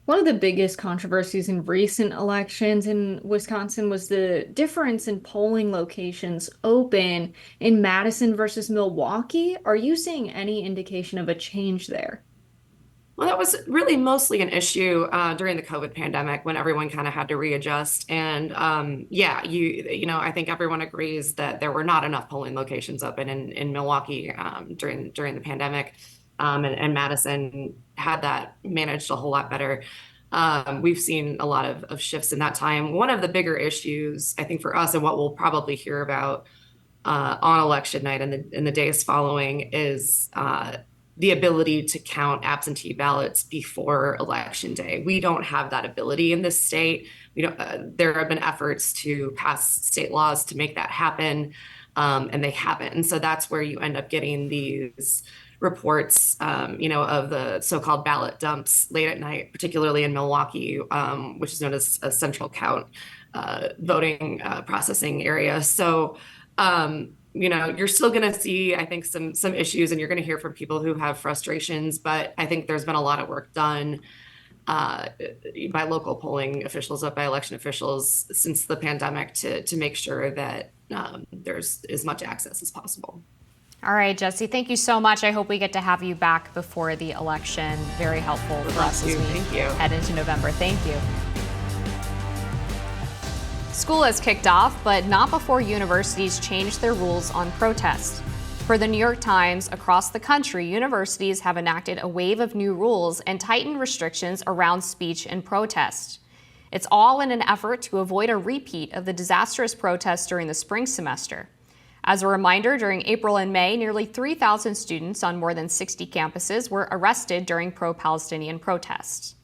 One of the biggest controversies in recent elections in Wisconsin was the difference in polling locations open in Madison versus Milwaukee. Are you seeing any indication of a change there? Well, that was really mostly an issue during the COVID pandemic when everyone kind of had to readjust. And yeah, I think everyone agrees that there were not enough polling locations open in Milwaukee during the pandemic, and Madison had that managed a whole lot better. We've seen a lot of shifts in that time. One of the bigger issues, I think, for us, and what we'll probably hear about on election night and in the days following, is the ability to count absentee ballots before election day. We don't have that ability in this state. We don't. There have been efforts to pass state laws to make that happen, and they haven't. And so that's where you end up getting these reports, of the so-called ballot dumps late at night, particularly in Milwaukee, which is known as a central count voting processing area. So. You're still going to see, I think, some issues, and you're going to hear from people who have frustrations. But I think there's been a lot of work done by local polling officials, by election officials since the pandemic to make sure that there's as much access as possible. All right, Jessie, thank you so much. I hope we get to have you back before the election. Very helpful for us as we head into November. Thank you. School has kicked off, but not before universities change their rules on protest. Per the New York Times, across the country, universities have enacted a wave of new rules and tightened restrictions around speech and protest. It's all in an effort to avoid a repeat of the disastrous protests during the spring semester. As a reminder, during April and May, nearly 3,000 students on more than 60 campuses were arrested during pro-Palestinian protests.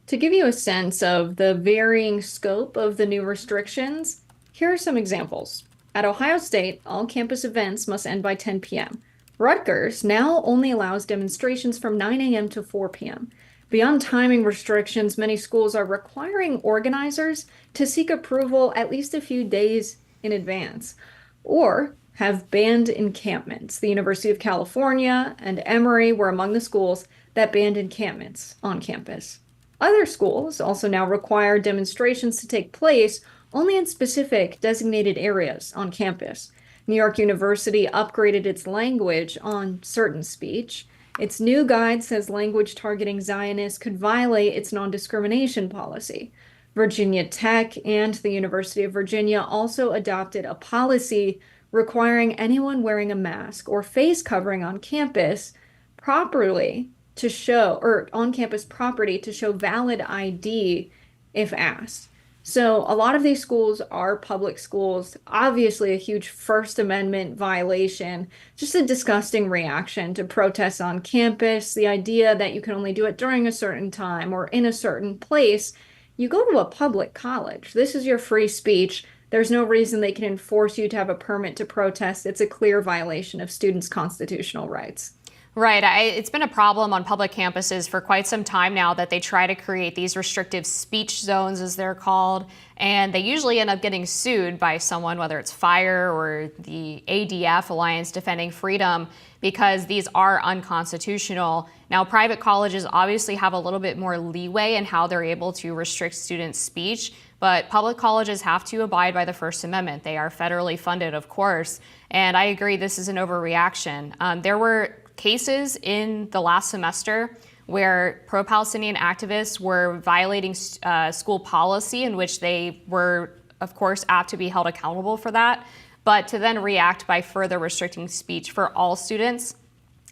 To give you a sense of the varying scope of the new restrictions, here are some examples. At Ohio State, all campus events must end by 10 p.m. Rutgers now only allows demonstrations from 9 a.m. to 4 p.m. Beyond timing restrictions, many schools are requiring organizers to seek approval at least a few days in advance, or have banned encampments. The University of California and Emory were among the schools that banned encampments on campus. Other schools also now require demonstrations to take place only in specific designated areas on campus. New York University upgraded its language on certain speech. Its new guide says language targeting Zionists could violate its non-discrimination policy. Virginia Tech and the University of Virginia also adopted a policy requiring anyone wearing a mask or face covering on campus properly to show, or on campus property to show valid ID if asked. So a lot of these schools are public schools, obviously a huge First Amendment violation, just a disgusting reaction to protests on campus, the idea that you can only do it during a certain time or in a certain place. You go to a public college. This is your free speech. There's no reason they can enforce you to have a permit to protest. It's a clear violation of students' constitutional rights. Right. It's been a problem on public campuses for quite some time now that they try to create these restrictive speech zones, as they're called, and they usually end up getting sued by someone, whether it's FIRE or the ADF, Alliance Defending Freedom, because these are unconstitutional. Now, private colleges obviously have a little bit more leeway in how they're able to restrict students' speech, but public colleges have to abide by the First Amendment. They are federally funded, of course, and I agree this is an overreaction. There were cases in the last semester where pro-Palestinian activists were violating school policy in which they were, of course, apt to be held accountable for that, but to then react by further restricting speech for all students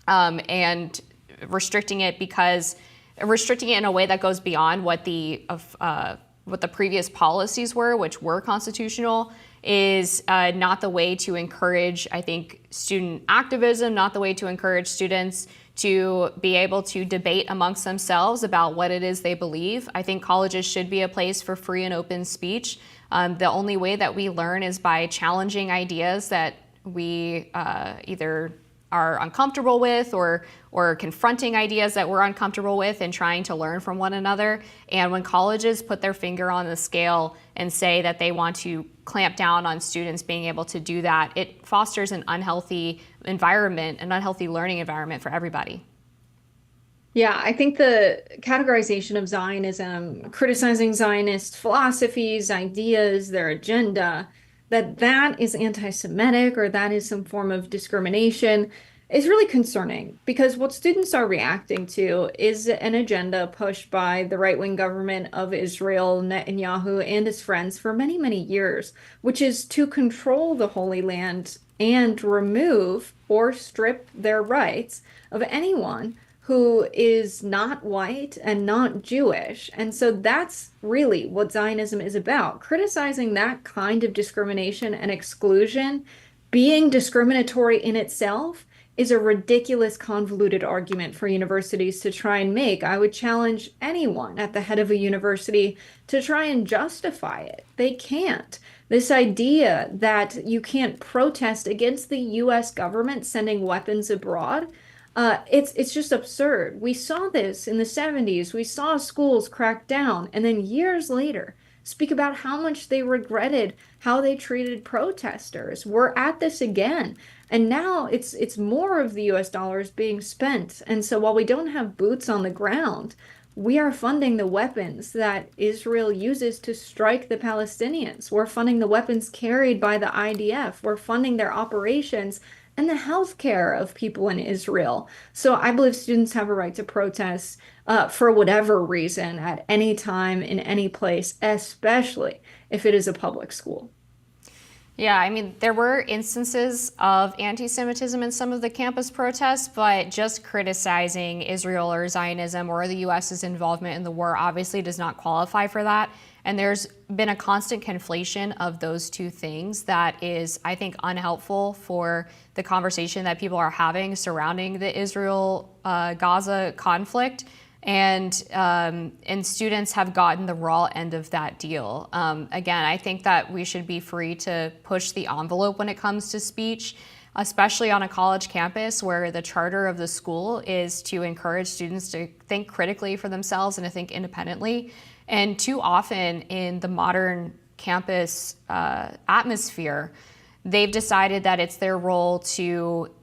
and restricting it in a way that goes beyond what the previous policies were, which were constitutional, is not the way to encourage, I think, student activism, not the way to encourage students to be able to debate amongst themselves about what it is they believe. I think colleges should be a place for free and open speech. The only way that we learn is by challenging ideas that we either are uncomfortable with, or confronting ideas that we're uncomfortable with and trying to learn from one another. And when colleges put their finger on the scale and say that they want to clamp down on students being able to do that, it fosters an unhealthy environment, an unhealthy learning environment for everybody. Yeah, I think the categorization of Zionism, criticizing Zionist philosophies, ideas, their agenda, that is anti-Semitic or that is some form of discrimination is really concerning, because what students are reacting to is an agenda pushed by the right-wing government of Israel, Netanyahu, and his friends for many, many years, which is to control the Holy Land and remove or strip their rights of anyone who is not white and not Jewish. And so that's really what Zionism is about. Criticizing that kind of discrimination and exclusion, being discriminatory in itself, is a ridiculous, convoluted argument for universities to try and make. I would challenge anyone at the head of a university to try and justify it. They can't. This idea that you can't protest against the US government sending weapons abroad, it's just absurd. We saw this in the 70s. We saw schools crack down, and then years later speak about how much they regretted how they treated protesters. We're at this again. And now it's more of the US dollars being spent. And so while we don't have boots on the ground, we are funding the weapons that Israel uses to strike the Palestinians. We're funding the weapons carried by the IDF. We're funding their operations and the health care of people in Israel. So I believe students have a right to protest for whatever reason at any time, in any place, especially if it is a public school. Yeah, I mean, there were instances of anti-Semitism in some of the campus protests, but just criticizing Israel or Zionism or the US's involvement in the war obviously does not qualify for that. And there's been a constant conflation of those two things that is, I think, unhelpful for the conversation that people are having surrounding the Israel-Gaza conflict. And students have gotten the raw end of that deal. Again, I think that we should be free to push the envelope when it comes to speech, especially on a college campus where the charter of the school is to encourage students to think critically for themselves and to think independently. And too often in the modern campus atmosphere, they've decided that it's their role to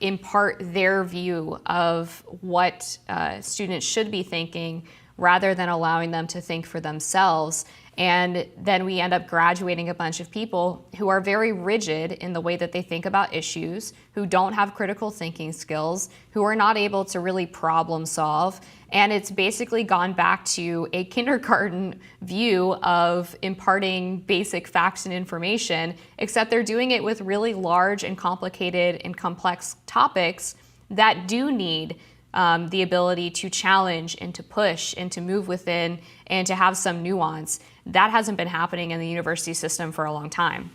impart their view of what students should be thinking rather than allowing them to think for themselves. And then we end up graduating a bunch of people who are very rigid in the way that they think about issues, who don't have critical thinking skills, who are not able to really problem solve. And it's basically gone back to a kindergarten view of imparting basic facts and information, except they're doing it with really large and complicated and complex topics that do need the ability to challenge and to push and to move within and to have some nuance. That hasn't been happening in the university system for a long time.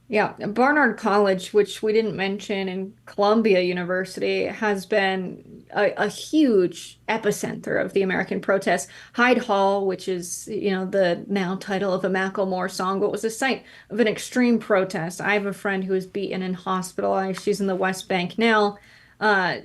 Yeah, Barnard College, which we didn't mention, and Columbia University has been a huge epicenter of the American protests. Hyde Hall, which is, the now title of a Macklemore song, but was a site of an extreme protest. I have a friend who was beaten and hospitalized. She's in the West Bank now.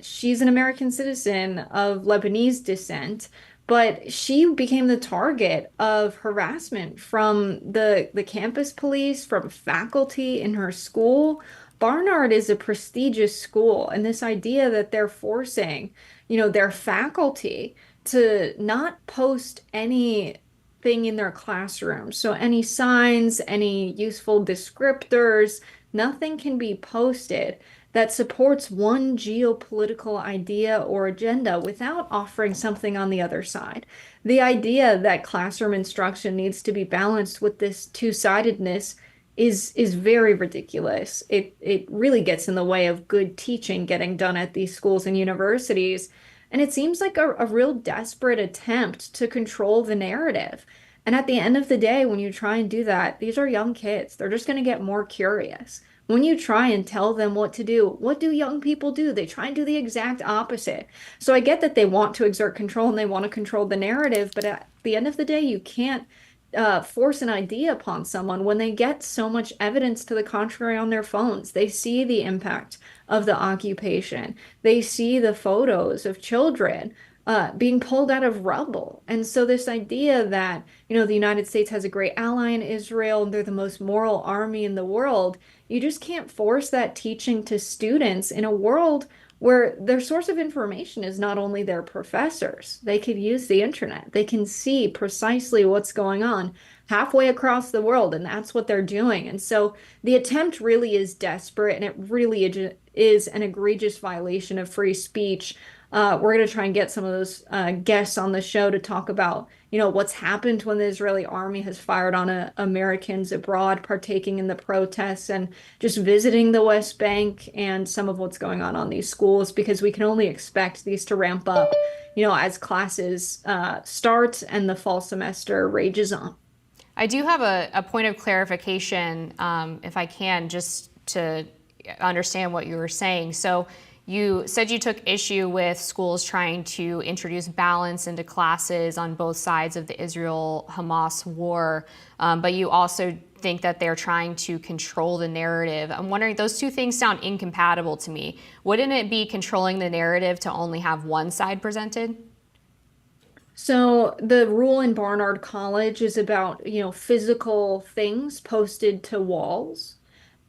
She's an American citizen of Lebanese descent, but she became the target of harassment from the campus police, from faculty in her school. Barnard is a prestigious school, and this idea that they're forcing, their faculty to not post anything in their classroom. So any signs, any useful descriptors, nothing can be posted that supports one geopolitical idea or agenda without offering something on the other side. The idea that classroom instruction needs to be balanced with this two-sidedness is very ridiculous. It really gets in the way of good teaching getting done at these schools and universities. And it seems like a real desperate attempt to control the narrative. And at the end of the day, when you try and do that, these are young kids. They're just going to get more curious. When you try and tell them what to do, what do young people do? They try and do the exact opposite. So I get that they want to exert control and they want to control the narrative, but at the end of the day, you can't force an idea upon someone when they get so much evidence to the contrary on their phones. They see the impact of the occupation. They see the photos of children being pulled out of rubble. And so this idea that, the United States has a great ally in Israel and they're the most moral army in the world, you just can't force that teaching to students in a world where their source of information is not only their professors. They could use the internet. They can see precisely what's going on halfway across the world, and that's what they're doing. And so the attempt really is desperate, and it really is an egregious violation of free speech. We're going to try and get some of those guests on the show to talk about, what's happened when the Israeli army has fired on Americans abroad partaking in the protests, and just visiting the West Bank and some of what's going on these schools, because we can only expect these to ramp up, as classes start and the fall semester rages on. I do have a point of clarification, if I can, just to understand what you were saying. So you said you took issue with schools trying to introduce balance into classes on both sides of the Israel-Hamas war, but you also think that they're trying to control the narrative. I'm wondering, those two things sound incompatible to me. Wouldn't it be controlling the narrative to only have one side presented? So the rule in Barnard College is about, physical things posted to walls.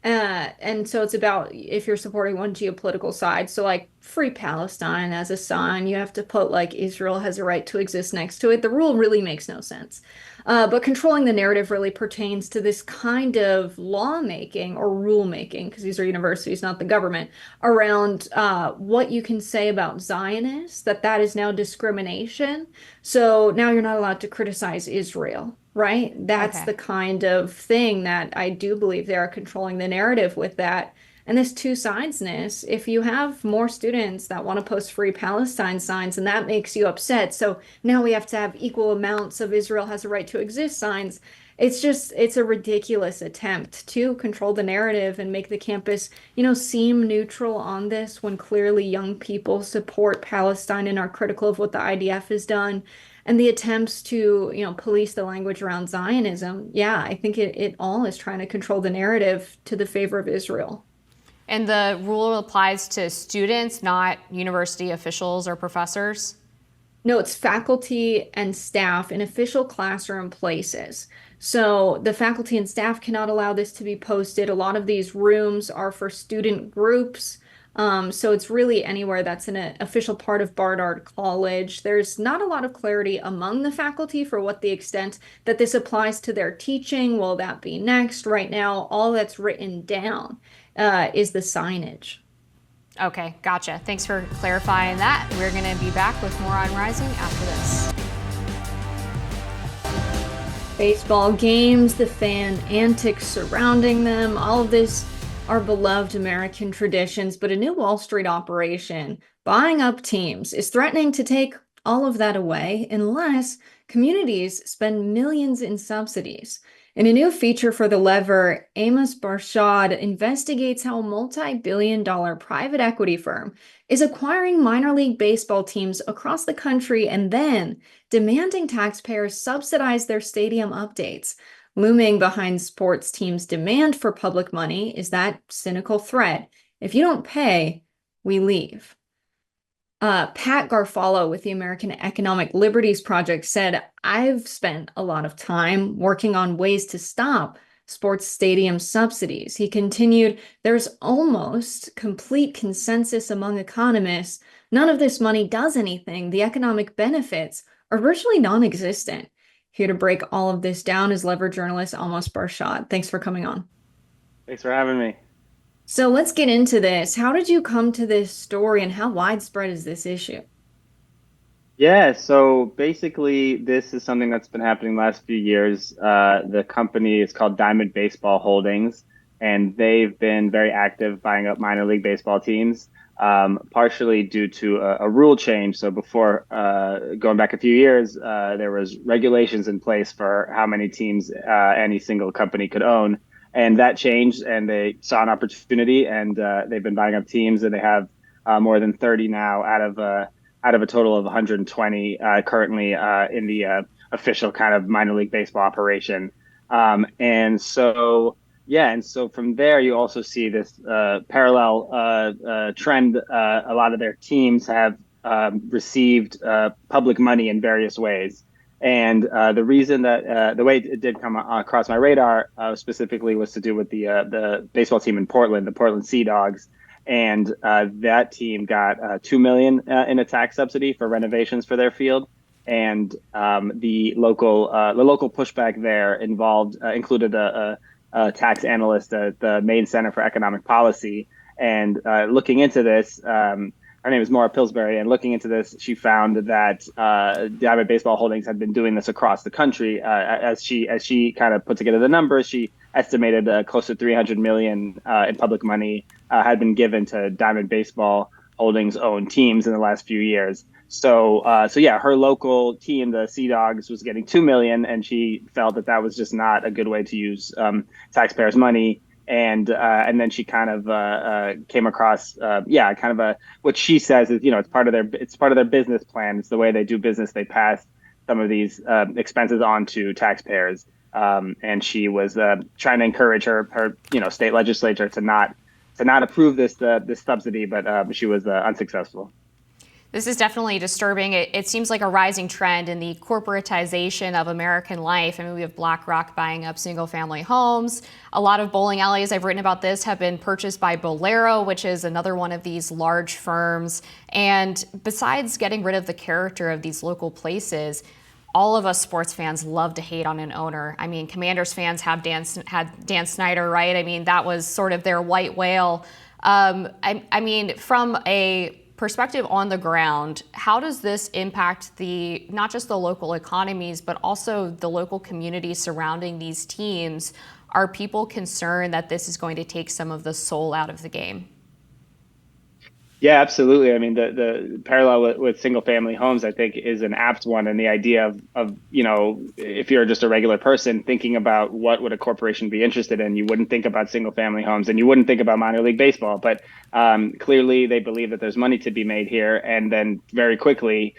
And so it's about if you're supporting one geopolitical side. So like Free Palestine as a sign, you have to put like Israel has a right to exist next to it. The rule really makes no sense. But controlling the narrative really pertains to this kind of lawmaking or rulemaking, because these are universities, not the government, around what you can say about Zionists, that is now discrimination. So now you're not allowed to criticize Israel. Right? That's Okay. the kind of thing that I do believe they are controlling the narrative with that. And this two-sidedness, if you have more students that want to post Free Palestine signs, and that makes you upset, so now we have to have equal amounts of Israel has a right to exist signs, it's a ridiculous attempt to control the narrative and make the campus, seem neutral on this when clearly young people support Palestine and are critical of what the IDF has done. And the attempts to, police the language around Zionism, yeah, I think it all is trying to control the narrative to the favor of Israel. And the rule applies to students, not university officials or professors? No, it's faculty and staff in official classroom places. So the faculty and staff cannot allow this to be posted. A lot of these rooms are for student groups. So it's really anywhere that's an official part of Barnard College. There's not a lot of clarity among the faculty for what the extent that this applies to their teaching. Will that be next? Right now, all that's written down is the signage. Okay, gotcha. Thanks for clarifying that. We're going to be back with more on Rising after this. Baseball games, the fan antics surrounding them, all of this are beloved American traditions, but a new Wall Street operation buying up teams is threatening to take all of that away unless communities spend millions in subsidies. In a new feature for The Lever, Amos Barshad investigates how a multi-billion-dollar private equity firm is acquiring minor league baseball teams across the country and then demanding taxpayers subsidize their stadium updates. Looming behind sports teams' demand for public money is that cynical threat: if you don't pay, we leave. Pat Garfalo with the American Economic Liberties Project said, "I've spent a lot of time working on ways to stop sports stadium subsidies." He continued, "There's almost complete consensus among economists. None of this money does anything. The economic benefits are virtually non-existent." Here to break all of this down is Lever journalist Amos Barshad. Thanks for coming on. Thanks for having me. So let's get into this. How did you come to this story, and how widespread is this issue? Yeah, so basically, this is something that's been happening the last few years. The company is called Diamond Baseball Holdings, and they've been very active buying up minor league baseball teams, partially due to a rule change. So before, going back a few years, there was regulations in place for how many teams any single company could own. And that changed, and they saw an opportunity, and they've been buying up teams, and they have more than 30 now out of a total of 120 currently in the official kind of minor league baseball operation. And so, yeah, and so from there, you also see this parallel trend. A lot of their teams have received public money in various ways. And the reason that the way it did come across my radar specifically was to do with the baseball team in Portland, the Portland Sea Dogs, and that team got $2 million in a tax subsidy for renovations for their field. And the local pushback there included a tax analyst at the Maine Center for Economic Policy, and looking into this. Her name is Maura Pillsbury, and looking into this, she found that Diamond Baseball Holdings had been doing this across the country. As she kind of put together the numbers, she estimated close to $300 million in public money had been given to Diamond Baseball Holdings owned teams in the last few years. So yeah, her local team, the Sea Dogs, was getting $2 million, and she felt that was just not a good way to use taxpayers' money. And then she kind of came across what she says is, it's part of their business plan. It's the way they do business. They pass some of these expenses on to taxpayers. And she was trying to encourage her state legislature to not approve this subsidy, but she was unsuccessful. This is definitely disturbing. It seems like a rising trend in the corporatization of American life. I mean, we have BlackRock buying up single-family homes. A lot of bowling alleys, I've written about this, have been purchased by Bolero, which is another one of these large firms. And besides getting rid of the character of these local places, all of us sports fans love to hate on an owner. I mean, Commanders fans had Dan Snyder, right? I mean, that was sort of their white whale. I mean, from a perspective on the ground, how does this impact not just the local economies, but also the local communities surrounding these teams? Are people concerned that this is going to take some of the soul out of the game? Yeah, absolutely. I mean, the parallel with single family homes, I think, is an apt one. And the idea of, if you're just a regular person thinking about what would a corporation be interested in, you wouldn't think about single family homes and you wouldn't think about minor league baseball. But clearly they believe that there's money to be made here. And then very quickly,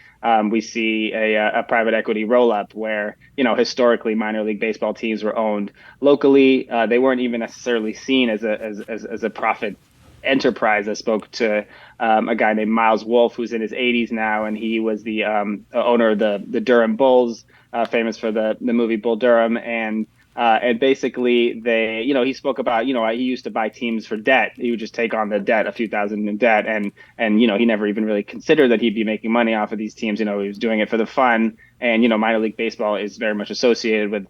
we see a private equity roll up where, historically minor league baseball teams were owned locally. They weren't even necessarily seen as a profit enterprise. I spoke to a guy named Miles Wolff, who's in his 80s now, and he was the owner of the Durham Bulls, famous for the movie Bull Durham, and basically he spoke about, he used to buy teams for debt. He would just take on the debt, a few thousand in debt, and he never even really considered that he'd be making money off of these teams. He was doing it for the fun, and minor league baseball is very much associated with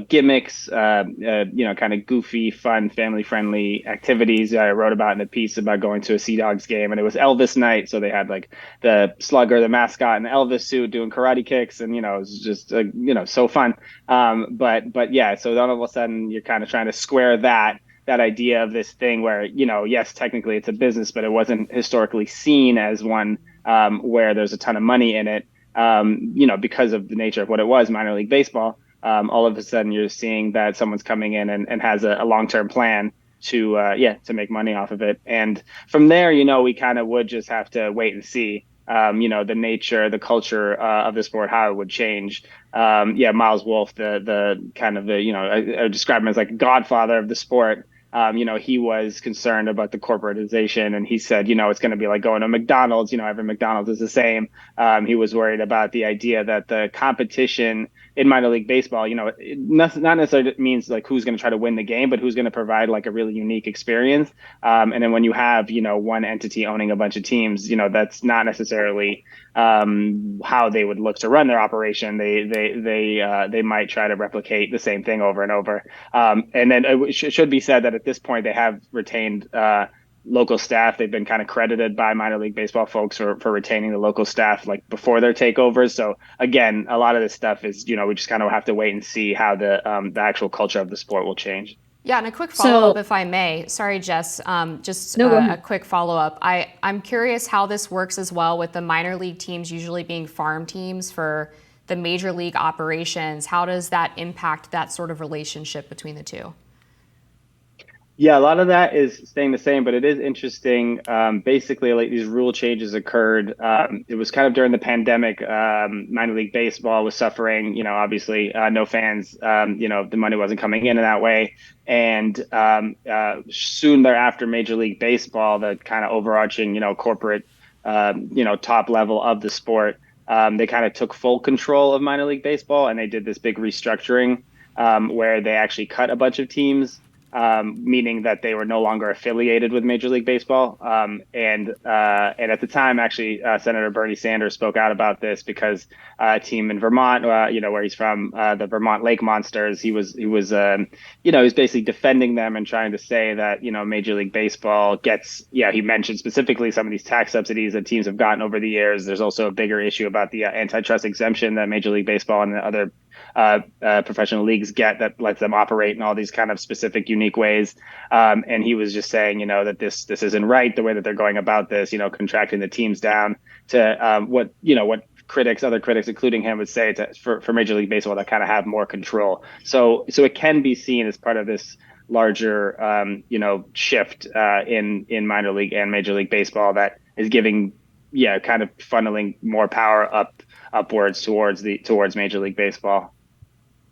gimmicks, kind of goofy, fun, family-friendly activities. I wrote about in a piece about going to a Sea Dogs game, and it was Elvis night, so they had like the slugger, the mascot, in the Elvis suit doing karate kicks, and it was just so fun. But yeah, so then all of a sudden you're kind of trying to square that idea of this thing where yes, technically it's a business, but it wasn't historically seen as one where there's a ton of money in it, because of the nature of what it was, minor league baseball. All of a sudden you're seeing that someone's coming in and has a long-term plan to make money off of it. And from there, we kind of would just have to wait and see, the nature, the culture of the sport, how it would change. Miles Wolff, the kind of I describe him as like godfather of the sport. He was concerned about the corporatization, and he said, it's going to be like going to McDonald's, every McDonald's is the same. He was worried about the idea that the competition in minor league baseball, not necessarily means like who's going to try to win the game, but who's going to provide like a really unique experience. And then when you have, one entity owning a bunch of teams, that's not necessarily how they would look to run their operation. They might try to replicate the same thing over and over. And then it should be said that at this point they have retained local staff. They've been kind of credited by minor league baseball folks for retaining the local staff like before their takeovers. So again, a lot of this stuff is, we just kind of have to wait and see how the actual culture of the sport will change. Yeah, and a quick follow-up, if I may. Sorry, Jess, a quick follow-up. I'm curious how this works as well with the minor league teams usually being farm teams for the major league operations. How does that impact that sort of relationship between the two? Yeah, a lot of that is staying the same, but it is interesting. Basically, like these rule changes occurred. It was kind of during the pandemic. Minor League Baseball was suffering. Obviously, no fans. The money wasn't coming in that way. And soon thereafter, Major League Baseball, the kind of overarching, corporate, top level of the sport, they kind of took full control of minor league baseball, and they did this big restructuring where they actually cut a bunch of teams, meaning that they were no longer affiliated with Major League Baseball. And at the time, actually, Senator Bernie Sanders spoke out about this because a team in Vermont, where he's from, the Vermont Lake Monsters, he was basically defending them and trying to say that Major League Baseball gets, he mentioned specifically some of these tax subsidies that teams have gotten over the years. There's also a bigger issue about the antitrust exemption that Major League Baseball and the other professional leagues get that lets them operate in all these kind of specific, unique ways. And he was just saying, that this isn't right, the way that they're going about this, contracting the teams down to what other critics, including him, would say for Major League Baseball to kind of have more control. So it can be seen as part of this larger, shift in minor league and Major League Baseball that is giving, kind of funneling more power upwards towards Major League Baseball.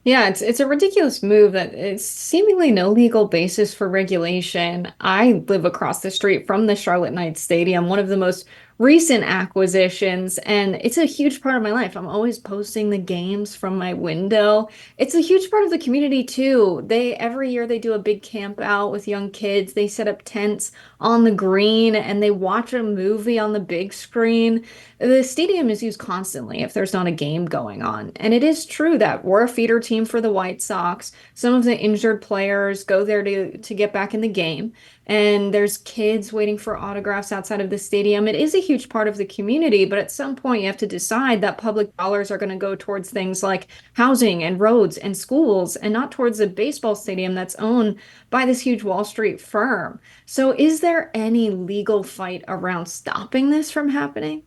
Yeah, it's a ridiculous move that it's seemingly no legal basis for regulation. I live across the street from the Charlotte Knights Stadium, one of the most recent acquisitions, and it's a huge part of my life. I'm always posting the games from my window. It's a huge part of the community too. Every year they do a big camp out with young kids. They set up tents on the green and they watch a movie on the big screen. The stadium is used constantly if there's not a game going on. And it is true that we're a feeder team for the White Sox. Some of the injured players go there to get back in the game. And there's kids waiting for autographs outside of the stadium. It is a huge part of the community, but at some point you have to decide that public dollars are going to go towards things like housing and roads and schools and not towards a baseball stadium that's owned by this huge Wall Street firm. So is there any legal fight around stopping this from happening?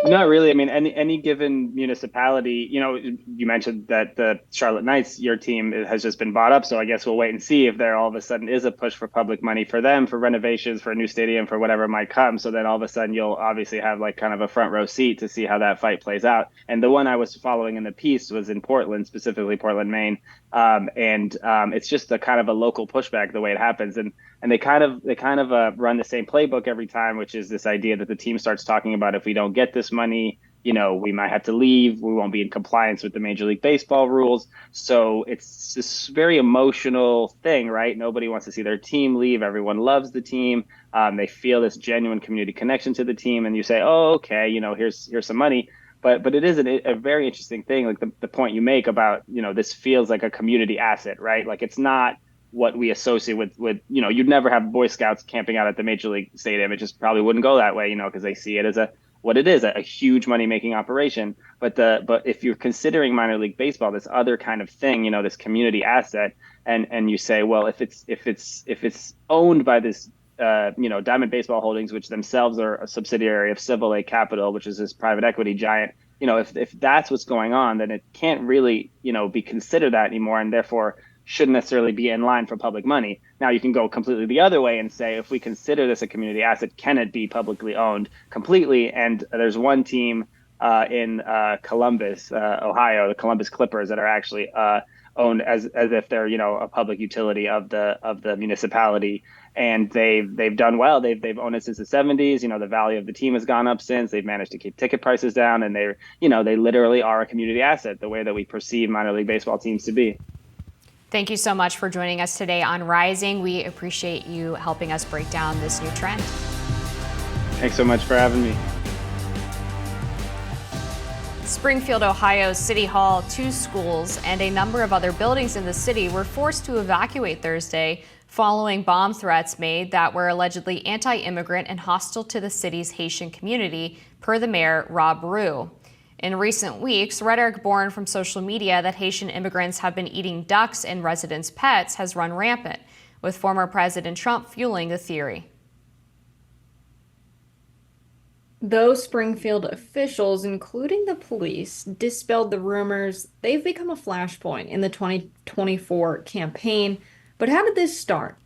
Not really. I mean, any given municipality, you mentioned that the Charlotte Knights, your team, has just been bought up. So I guess we'll wait and see if there all of a sudden is a push for public money for them, for renovations, for a new stadium, for whatever might come. So then all of a sudden you'll obviously have like kind of a front row seat to see how that fight plays out. And the one I was following in the piece was in Portland, specifically Portland, Maine. It's just a kind of a local pushback the way it happens. And they kind of run the same playbook every time, which is this idea that the team starts talking about, if we don't get this money, we might have to leave. We won't be in compliance with the Major League Baseball rules. So it's this very emotional thing, right? Nobody wants to see their team leave. Everyone loves the team. They feel this genuine community connection to the team. And you say, oh, okay, here's some money. But it is a very interesting thing, like the point you make about, this feels like a community asset, right? Like it's not what we associate with you'd never have Boy Scouts camping out at the Major League Stadium. It just probably wouldn't go that way, because they see it as what it is, a huge money making operation. But if you're considering minor league baseball this other kind of thing, this community asset, and you say, well, if it's owned by this Diamond Baseball Holdings, which themselves are a subsidiary of Civil A Capital, which is this private equity giant, if that's what's going on, then it can't really be considered that anymore, and therefore shouldn't necessarily be in line for public money. Now you can go completely the other way and say, if we consider this a community asset, can it be publicly owned completely? And there's one team in Columbus, Ohio, the Columbus Clippers, that are actually owned as if they're a public utility of the municipality, and they've done well. They've owned it since the 70s. The value of the team has gone up since. They've managed to keep ticket prices down, and they literally are a community asset, the way that we perceive minor league baseball teams to be. Thank you so much for joining us today on Rising. We appreciate you helping us break down this new trend. Thanks so much for having me. Springfield, Ohio's City Hall, 2 schools, and a number of other buildings in the city were forced to evacuate Thursday following bomb threats made that were allegedly anti-immigrant and hostile to the city's Haitian community, per the mayor, Rob Roux. In recent weeks, rhetoric born from social media that Haitian immigrants have been eating ducks and residents' pets has run rampant, with former President Trump fueling the theory. Though Springfield officials, including the police, dispelled the rumors, they've become a flashpoint in the 2024 campaign. But how did this start?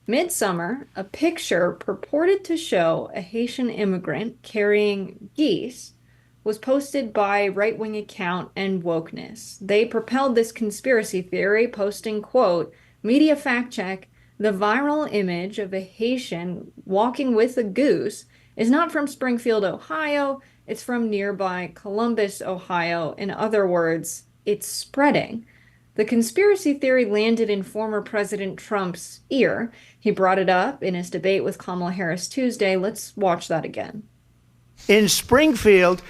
Midsummer, a picture purported to show a Haitian immigrant carrying geese was posted by right-wing account and Wokeness. They propelled this conspiracy theory, posting, quote, media fact check, the viral image of a Haitian walking with a goose is not from Springfield, Ohio, it's from nearby Columbus, Ohio. In other words, it's spreading. The conspiracy theory landed in former President Trump's ear. He brought it up in his debate with Kamala Harris Tuesday. Let's watch that again. In Springfield,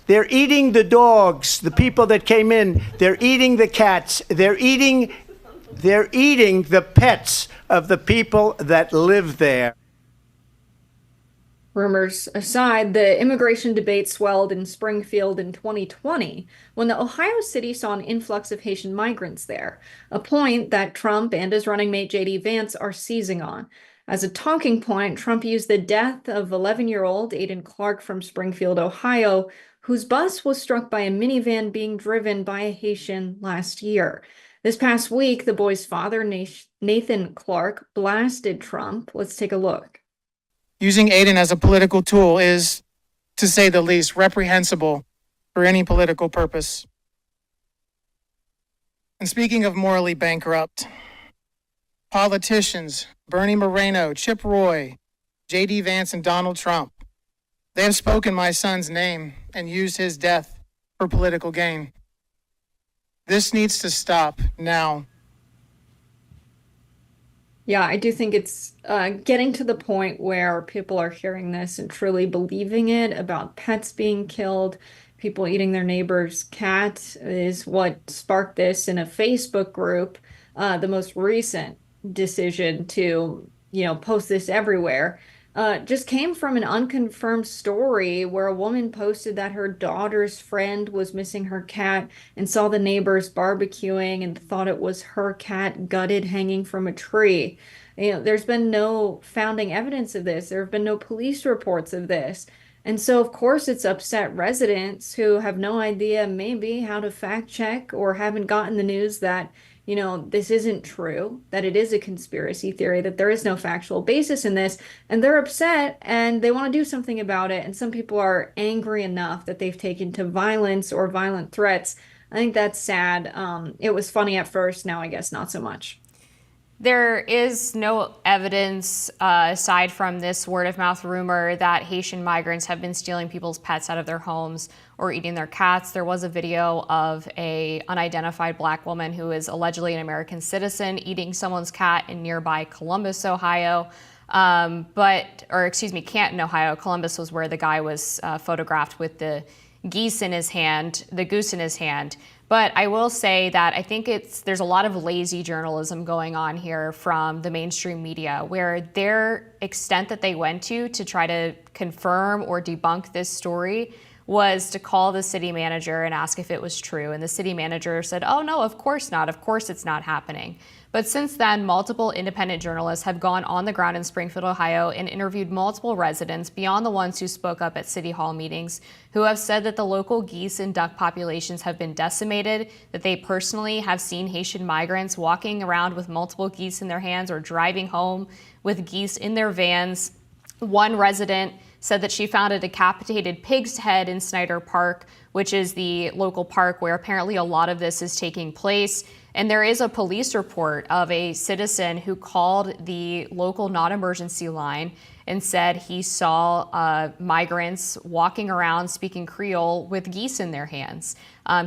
they're eating the dogs, the people that came in. They're eating the cats. They're eating the pets of the people that live there. Rumors aside, the immigration debate swelled in Springfield in 2020 when the Ohio city saw an influx of Haitian migrants there, a point that Trump and his running mate J.D. Vance are seizing on. As a talking point, Trump used the death of 11-year-old Aiden Clark from Springfield, Ohio, whose bus was struck by a minivan being driven by a Haitian last year. This past week, the boy's father, Nathan Clark, blasted Trump. Let's take a look. Using Aiden as a political tool is, to say the least, reprehensible for any political purpose. And speaking of morally bankrupt, politicians Bernie Moreno, Chip Roy, J.D. Vance, and Donald Trump, they have spoken my son's name and used his death for political gain. This needs to stop now. Yeah, I do think it's getting to the point where people are hearing this and truly believing it about pets being killed. People eating their neighbor's cat is what sparked this in a Facebook group. The most recent decision to, post this everywhere just came from an unconfirmed story where a woman posted that her daughter's friend was missing her cat and saw the neighbors barbecuing and thought it was her cat gutted hanging from a tree. There's been no founding evidence of this. There have been no police reports of this. And so, of course, it's upset residents who have no idea maybe how to fact check or haven't gotten the news that this isn't true, that it is a conspiracy theory, that there is no factual basis in this, and they're upset and they want to do something about it. And some people are angry enough that they've taken to violence or violent threats. I think that's sad. It was funny at first, now I guess not so much. There is no evidence, aside from this word-of-mouth rumor, that Haitian migrants have been stealing people's pets out of their homes or eating their cats. There was a video of an unidentified black woman who is allegedly an American citizen eating someone's cat in nearby Columbus, Ohio. Canton, Ohio. Columbus was where the guy was photographed with the goose in his hand. But I will say that I think there's a lot of lazy journalism going on here from the mainstream media, where their extent that they went to try to confirm or debunk this story was to call the city manager and ask if it was true. And the city manager said, oh, no, of course not. Of course it's not happening. But since then, multiple independent journalists have gone on the ground in Springfield, Ohio, and interviewed multiple residents beyond the ones who spoke up at City Hall meetings, who have said that the local geese and duck populations have been decimated, that they personally have seen Haitian migrants walking around with multiple geese in their hands or driving home with geese in their vans. One resident said that she found a decapitated pig's head in Snyder Park, which is the local park where apparently a lot of this is taking place. And there is a police report of a citizen who called the local non-emergency line and said he saw migrants walking around speaking Creole with geese in their hands.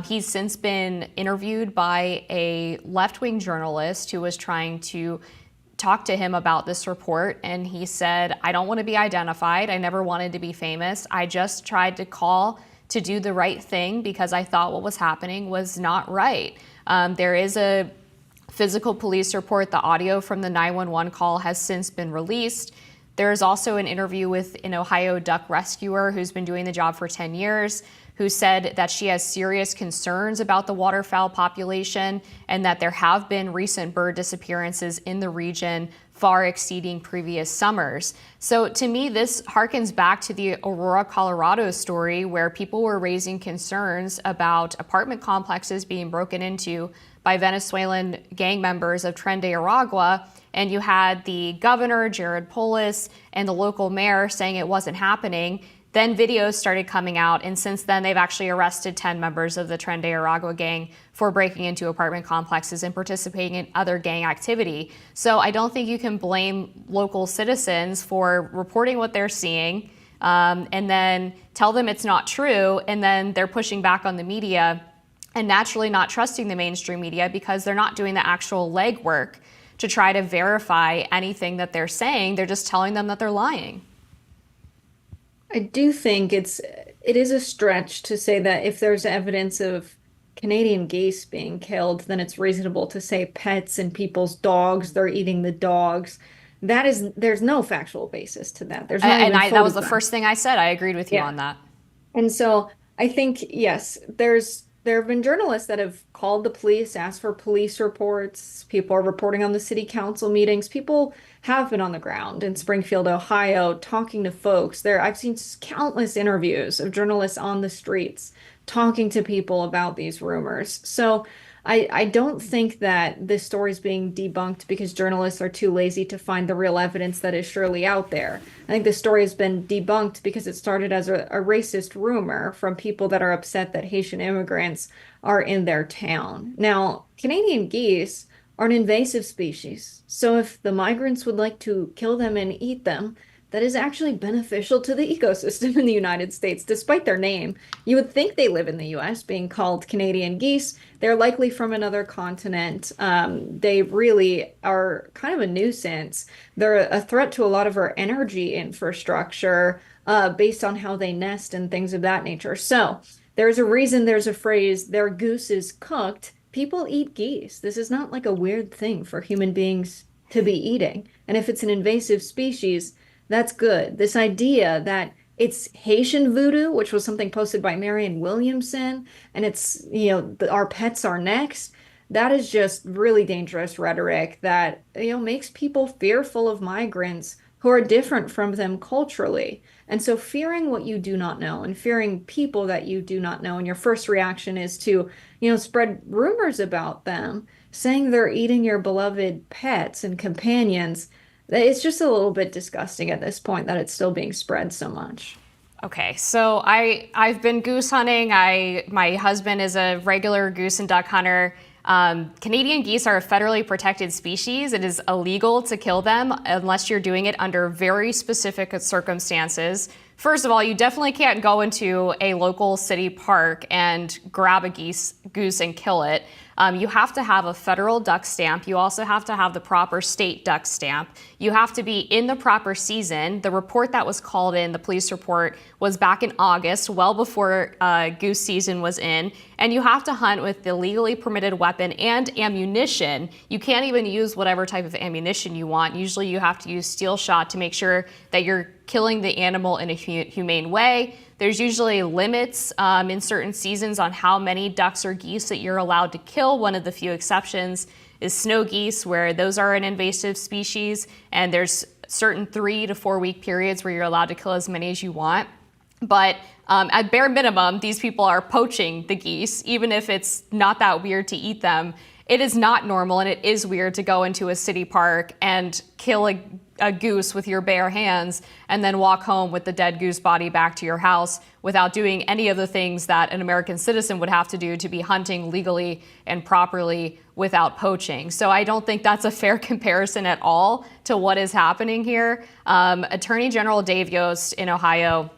He's since been interviewed by a left-wing journalist who was trying to talk to him about this report, and he said, I don't want to be identified. I never wanted to be famous. I just tried to call to do the right thing because I thought what was happening was not right. There is a physical police report. The audio from the 911 call has since been released. There is also an interview with an Ohio duck rescuer who's been doing the job for 10 years, who said that she has serious concerns about the waterfowl population and that there have been recent bird disappearances in the region far exceeding previous summers. So to me, this harkens back to the Aurora, Colorado story, where people were raising concerns about apartment complexes being broken into by Venezuelan gang members of Tren de Aragua. And you had the governor, Jared Polis, and the local mayor saying it wasn't happening. Then videos started coming out, and since then they've actually arrested 10 members of the Tren de Aragua gang for breaking into apartment complexes and participating in other gang activity. So I don't think you can blame local citizens for reporting what they're seeing, and then tell them it's not true, and then they're pushing back on the media and naturally not trusting the mainstream media because they're not doing the actual legwork to try to verify anything that they're saying. They're just telling them that they're lying. I do think it is a stretch to say that if there's evidence of Canadian geese being killed, then it's reasonable to say pets and people's dogs, they're eating the dogs. There's no factual basis to that. There's not even that was the first thing I said. I agreed with you on that. And so I think, yes, there have been journalists that have called the police, asked for police reports. People are reporting on the city council meetings. People have been on the ground in Springfield, Ohio, talking to folks. I've seen countless interviews of journalists on the streets talking to people about these rumors. So I don't think that this story is being debunked because journalists are too lazy to find the real evidence that is surely out there. I think this story has been debunked because it started as a racist rumor from people that are upset that Haitian immigrants are in their town. Now, Canadian geese are an invasive species. So if the migrants would like to kill them and eat them, that is actually beneficial to the ecosystem in the United States, despite their name. You would think they live in the US, being called Canadian geese. They're likely from another continent. They really are kind of a nuisance. They're a threat to a lot of our energy infrastructure based on how they nest and things of that nature. So there's a reason there's a phrase, their goose is cooked. People eat geese. This is not like a weird thing for human beings to be eating. And if it's an invasive species, that's good. This idea that it's Haitian voodoo, which was something posted by Marianne Williamson, and it's, our pets are next. That is just really dangerous rhetoric that, makes people fearful of migrants who are different from them culturally. And so fearing what you do not know and fearing people that you do not know, and your first reaction is to, spread rumors about them, saying they're eating your beloved pets and companions. It's just a little bit disgusting at this point that it's still being spread so much. Okay, so I've been goose hunting. My husband is a regular goose and duck hunter. Canadian geese are a federally protected species. It is illegal to kill them unless you're doing it under very specific circumstances. First of all, you definitely can't go into a local city park and grab a goose and kill it. You have to have a federal duck stamp. You also have to have the proper state duck stamp. You have to be in the proper season. The report that was called in, the police report, was back in August, well before goose season was in. And you have to hunt with the legally permitted weapon and ammunition. You can't even use whatever type of ammunition you want. Usually you have to use steel shot to make sure that you're killing the animal in a humane way. There's usually limits in certain seasons on how many ducks or geese that you're allowed to kill. One of the few exceptions is snow geese, where those are an invasive species, and there's certain 3 to 4 week periods where you're allowed to kill as many as you want. But at bare minimum, these people are poaching the geese, even if it's not that weird to eat them. It is not normal, and it is weird to go into a city park and kill a goose with your bare hands and then walk home with the dead goose body back to your house without doing any of the things that an American citizen would have to do to be hunting legally and properly without poaching. So I don't think that's a fair comparison at all to what is happening here. Attorney General Dave Yost in Ohio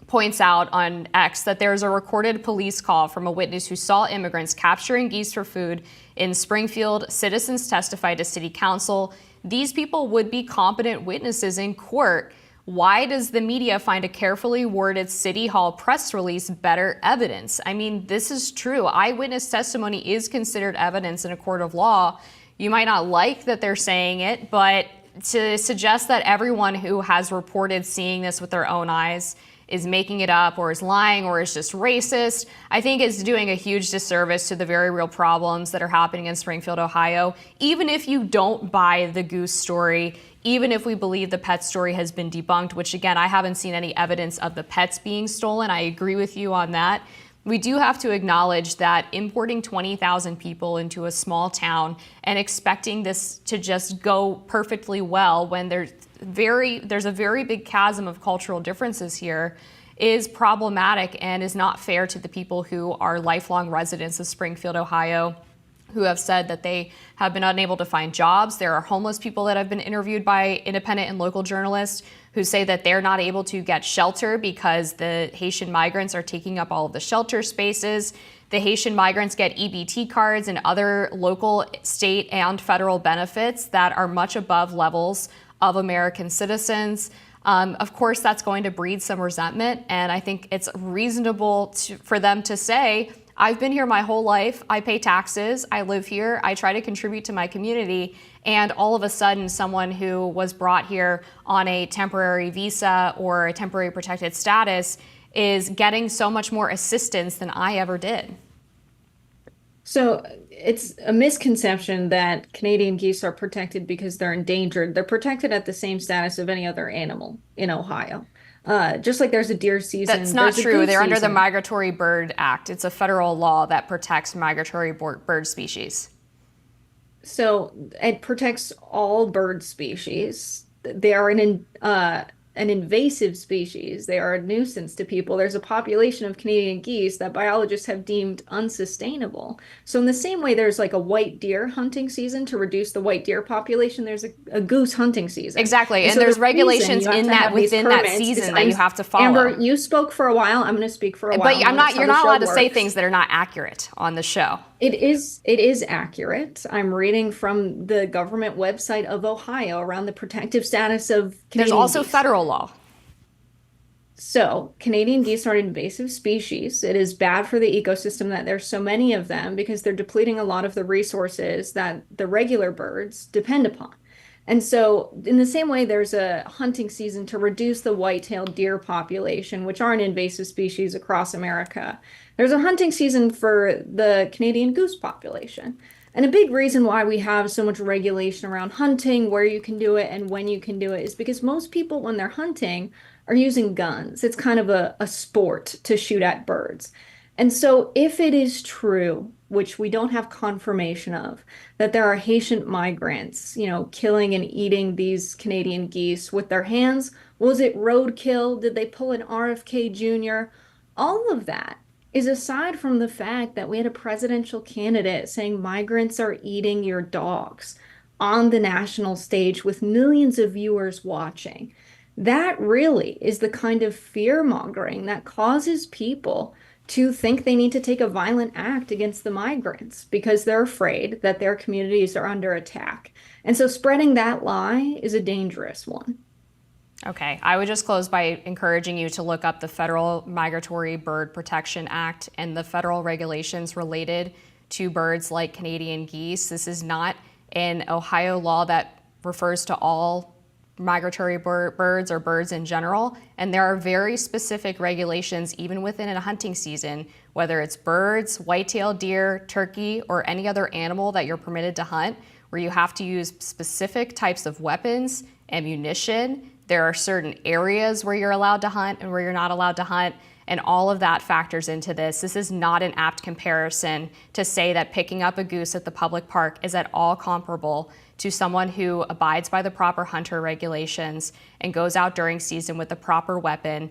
points out on X that there's a recorded police call from a witness who saw immigrants capturing geese for food in Springfield. Citizens testified to city council. These people would be competent witnesses in court. Why does the media find a carefully worded City Hall press release better evidence? I mean, this is true. Eyewitness testimony is considered evidence in a court of law. You might not like that they're saying it, but to suggest that everyone who has reported seeing this with their own eyes is making it up or is lying or is just racist, I think is doing a huge disservice to the very real problems that are happening in Springfield, Ohio. Even if you don't buy the goose story, even if we believe the pet story has been debunked, which again, I haven't seen any evidence of the pets being stolen. I agree with you on that. We do have to acknowledge that importing 20,000 people into a small town and expecting this to just go perfectly well when there's a very big chasm of cultural differences here is problematic and is not fair to the people who are lifelong residents of Springfield, Ohio, who have said that they have been unable to find jobs. There are homeless people that have been interviewed by independent and local journalists who say that they're not able to get shelter because the Haitian migrants are taking up all of the shelter spaces. The Haitian migrants get EBT cards and other local, state, and federal benefits that are much above levels of American citizens. Of course, that's going to breed some resentment, and I think it's reasonable for them to say, I've been here my whole life, I pay taxes, I live here, I try to contribute to my community, and all of a sudden someone who was brought here on a temporary visa or a temporary protected status is getting so much more assistance than I ever did. So it's a misconception that Canadian geese are protected because they're endangered. They're protected at the same status of any other animal in Ohio. Just like there's a deer season. That's not true. They're under the Migratory Bird Act. It's a federal law that protects migratory bird species. So it protects all bird species. They are an invasive species. They are a nuisance to people. There's a population of Canadian geese that biologists have deemed unsustainable. So in the same way there's like a white deer hunting season to reduce the white deer population, there's a goose hunting season. Exactly. And so there's regulations in that within that season that you have to follow. Amber, you spoke for a while. I'm going to speak for a while. But you're not allowed to say things that are not accurate on the show. It is accurate. I'm reading from the government website of Ohio around the protective status of Canadian There's also geese. federal law. So Canadian geese are an invasive species. It is bad for the ecosystem that there's so many of them because they're depleting a lot of the resources that the regular birds depend upon. And so in the same way, there's a hunting season to reduce the white-tailed deer population, which are an invasive species across America. There's a hunting season for the Canadian goose population. And a big reason why we have so much regulation around hunting, where you can do it and when you can do it, is because most people, when they're hunting, are using guns. It's kind of a sport to shoot at birds. And so if it is true, which we don't have confirmation of, that there are Haitian migrants, killing and eating these Canadian geese with their hands, was it roadkill? Did they pull an RFK Jr.? All of that is aside from the fact that we had a presidential candidate saying migrants are eating your dogs on the national stage with millions of viewers watching. That really is the kind of fear-mongering that causes people to think they need to take a violent act against the migrants because they're afraid that their communities are under attack. And so spreading that lie is a dangerous one. Okay, I would just close by encouraging you to look up the Federal Migratory Bird Protection Act and the federal regulations related to birds like Canadian geese. This is not an Ohio law that refers to all migratory birds or birds in general, and there are very specific regulations even within a hunting season, whether it's birds, white-tailed deer, turkey, or any other animal that you're permitted to hunt, where you have to use specific types of weapons, ammunition. There are certain areas where you're allowed to hunt and where you're not allowed to hunt, and all of that factors into this. This is not an apt comparison to say that picking up a goose at the public park is at all comparable to someone who abides by the proper hunter regulations and goes out during season with the proper weapon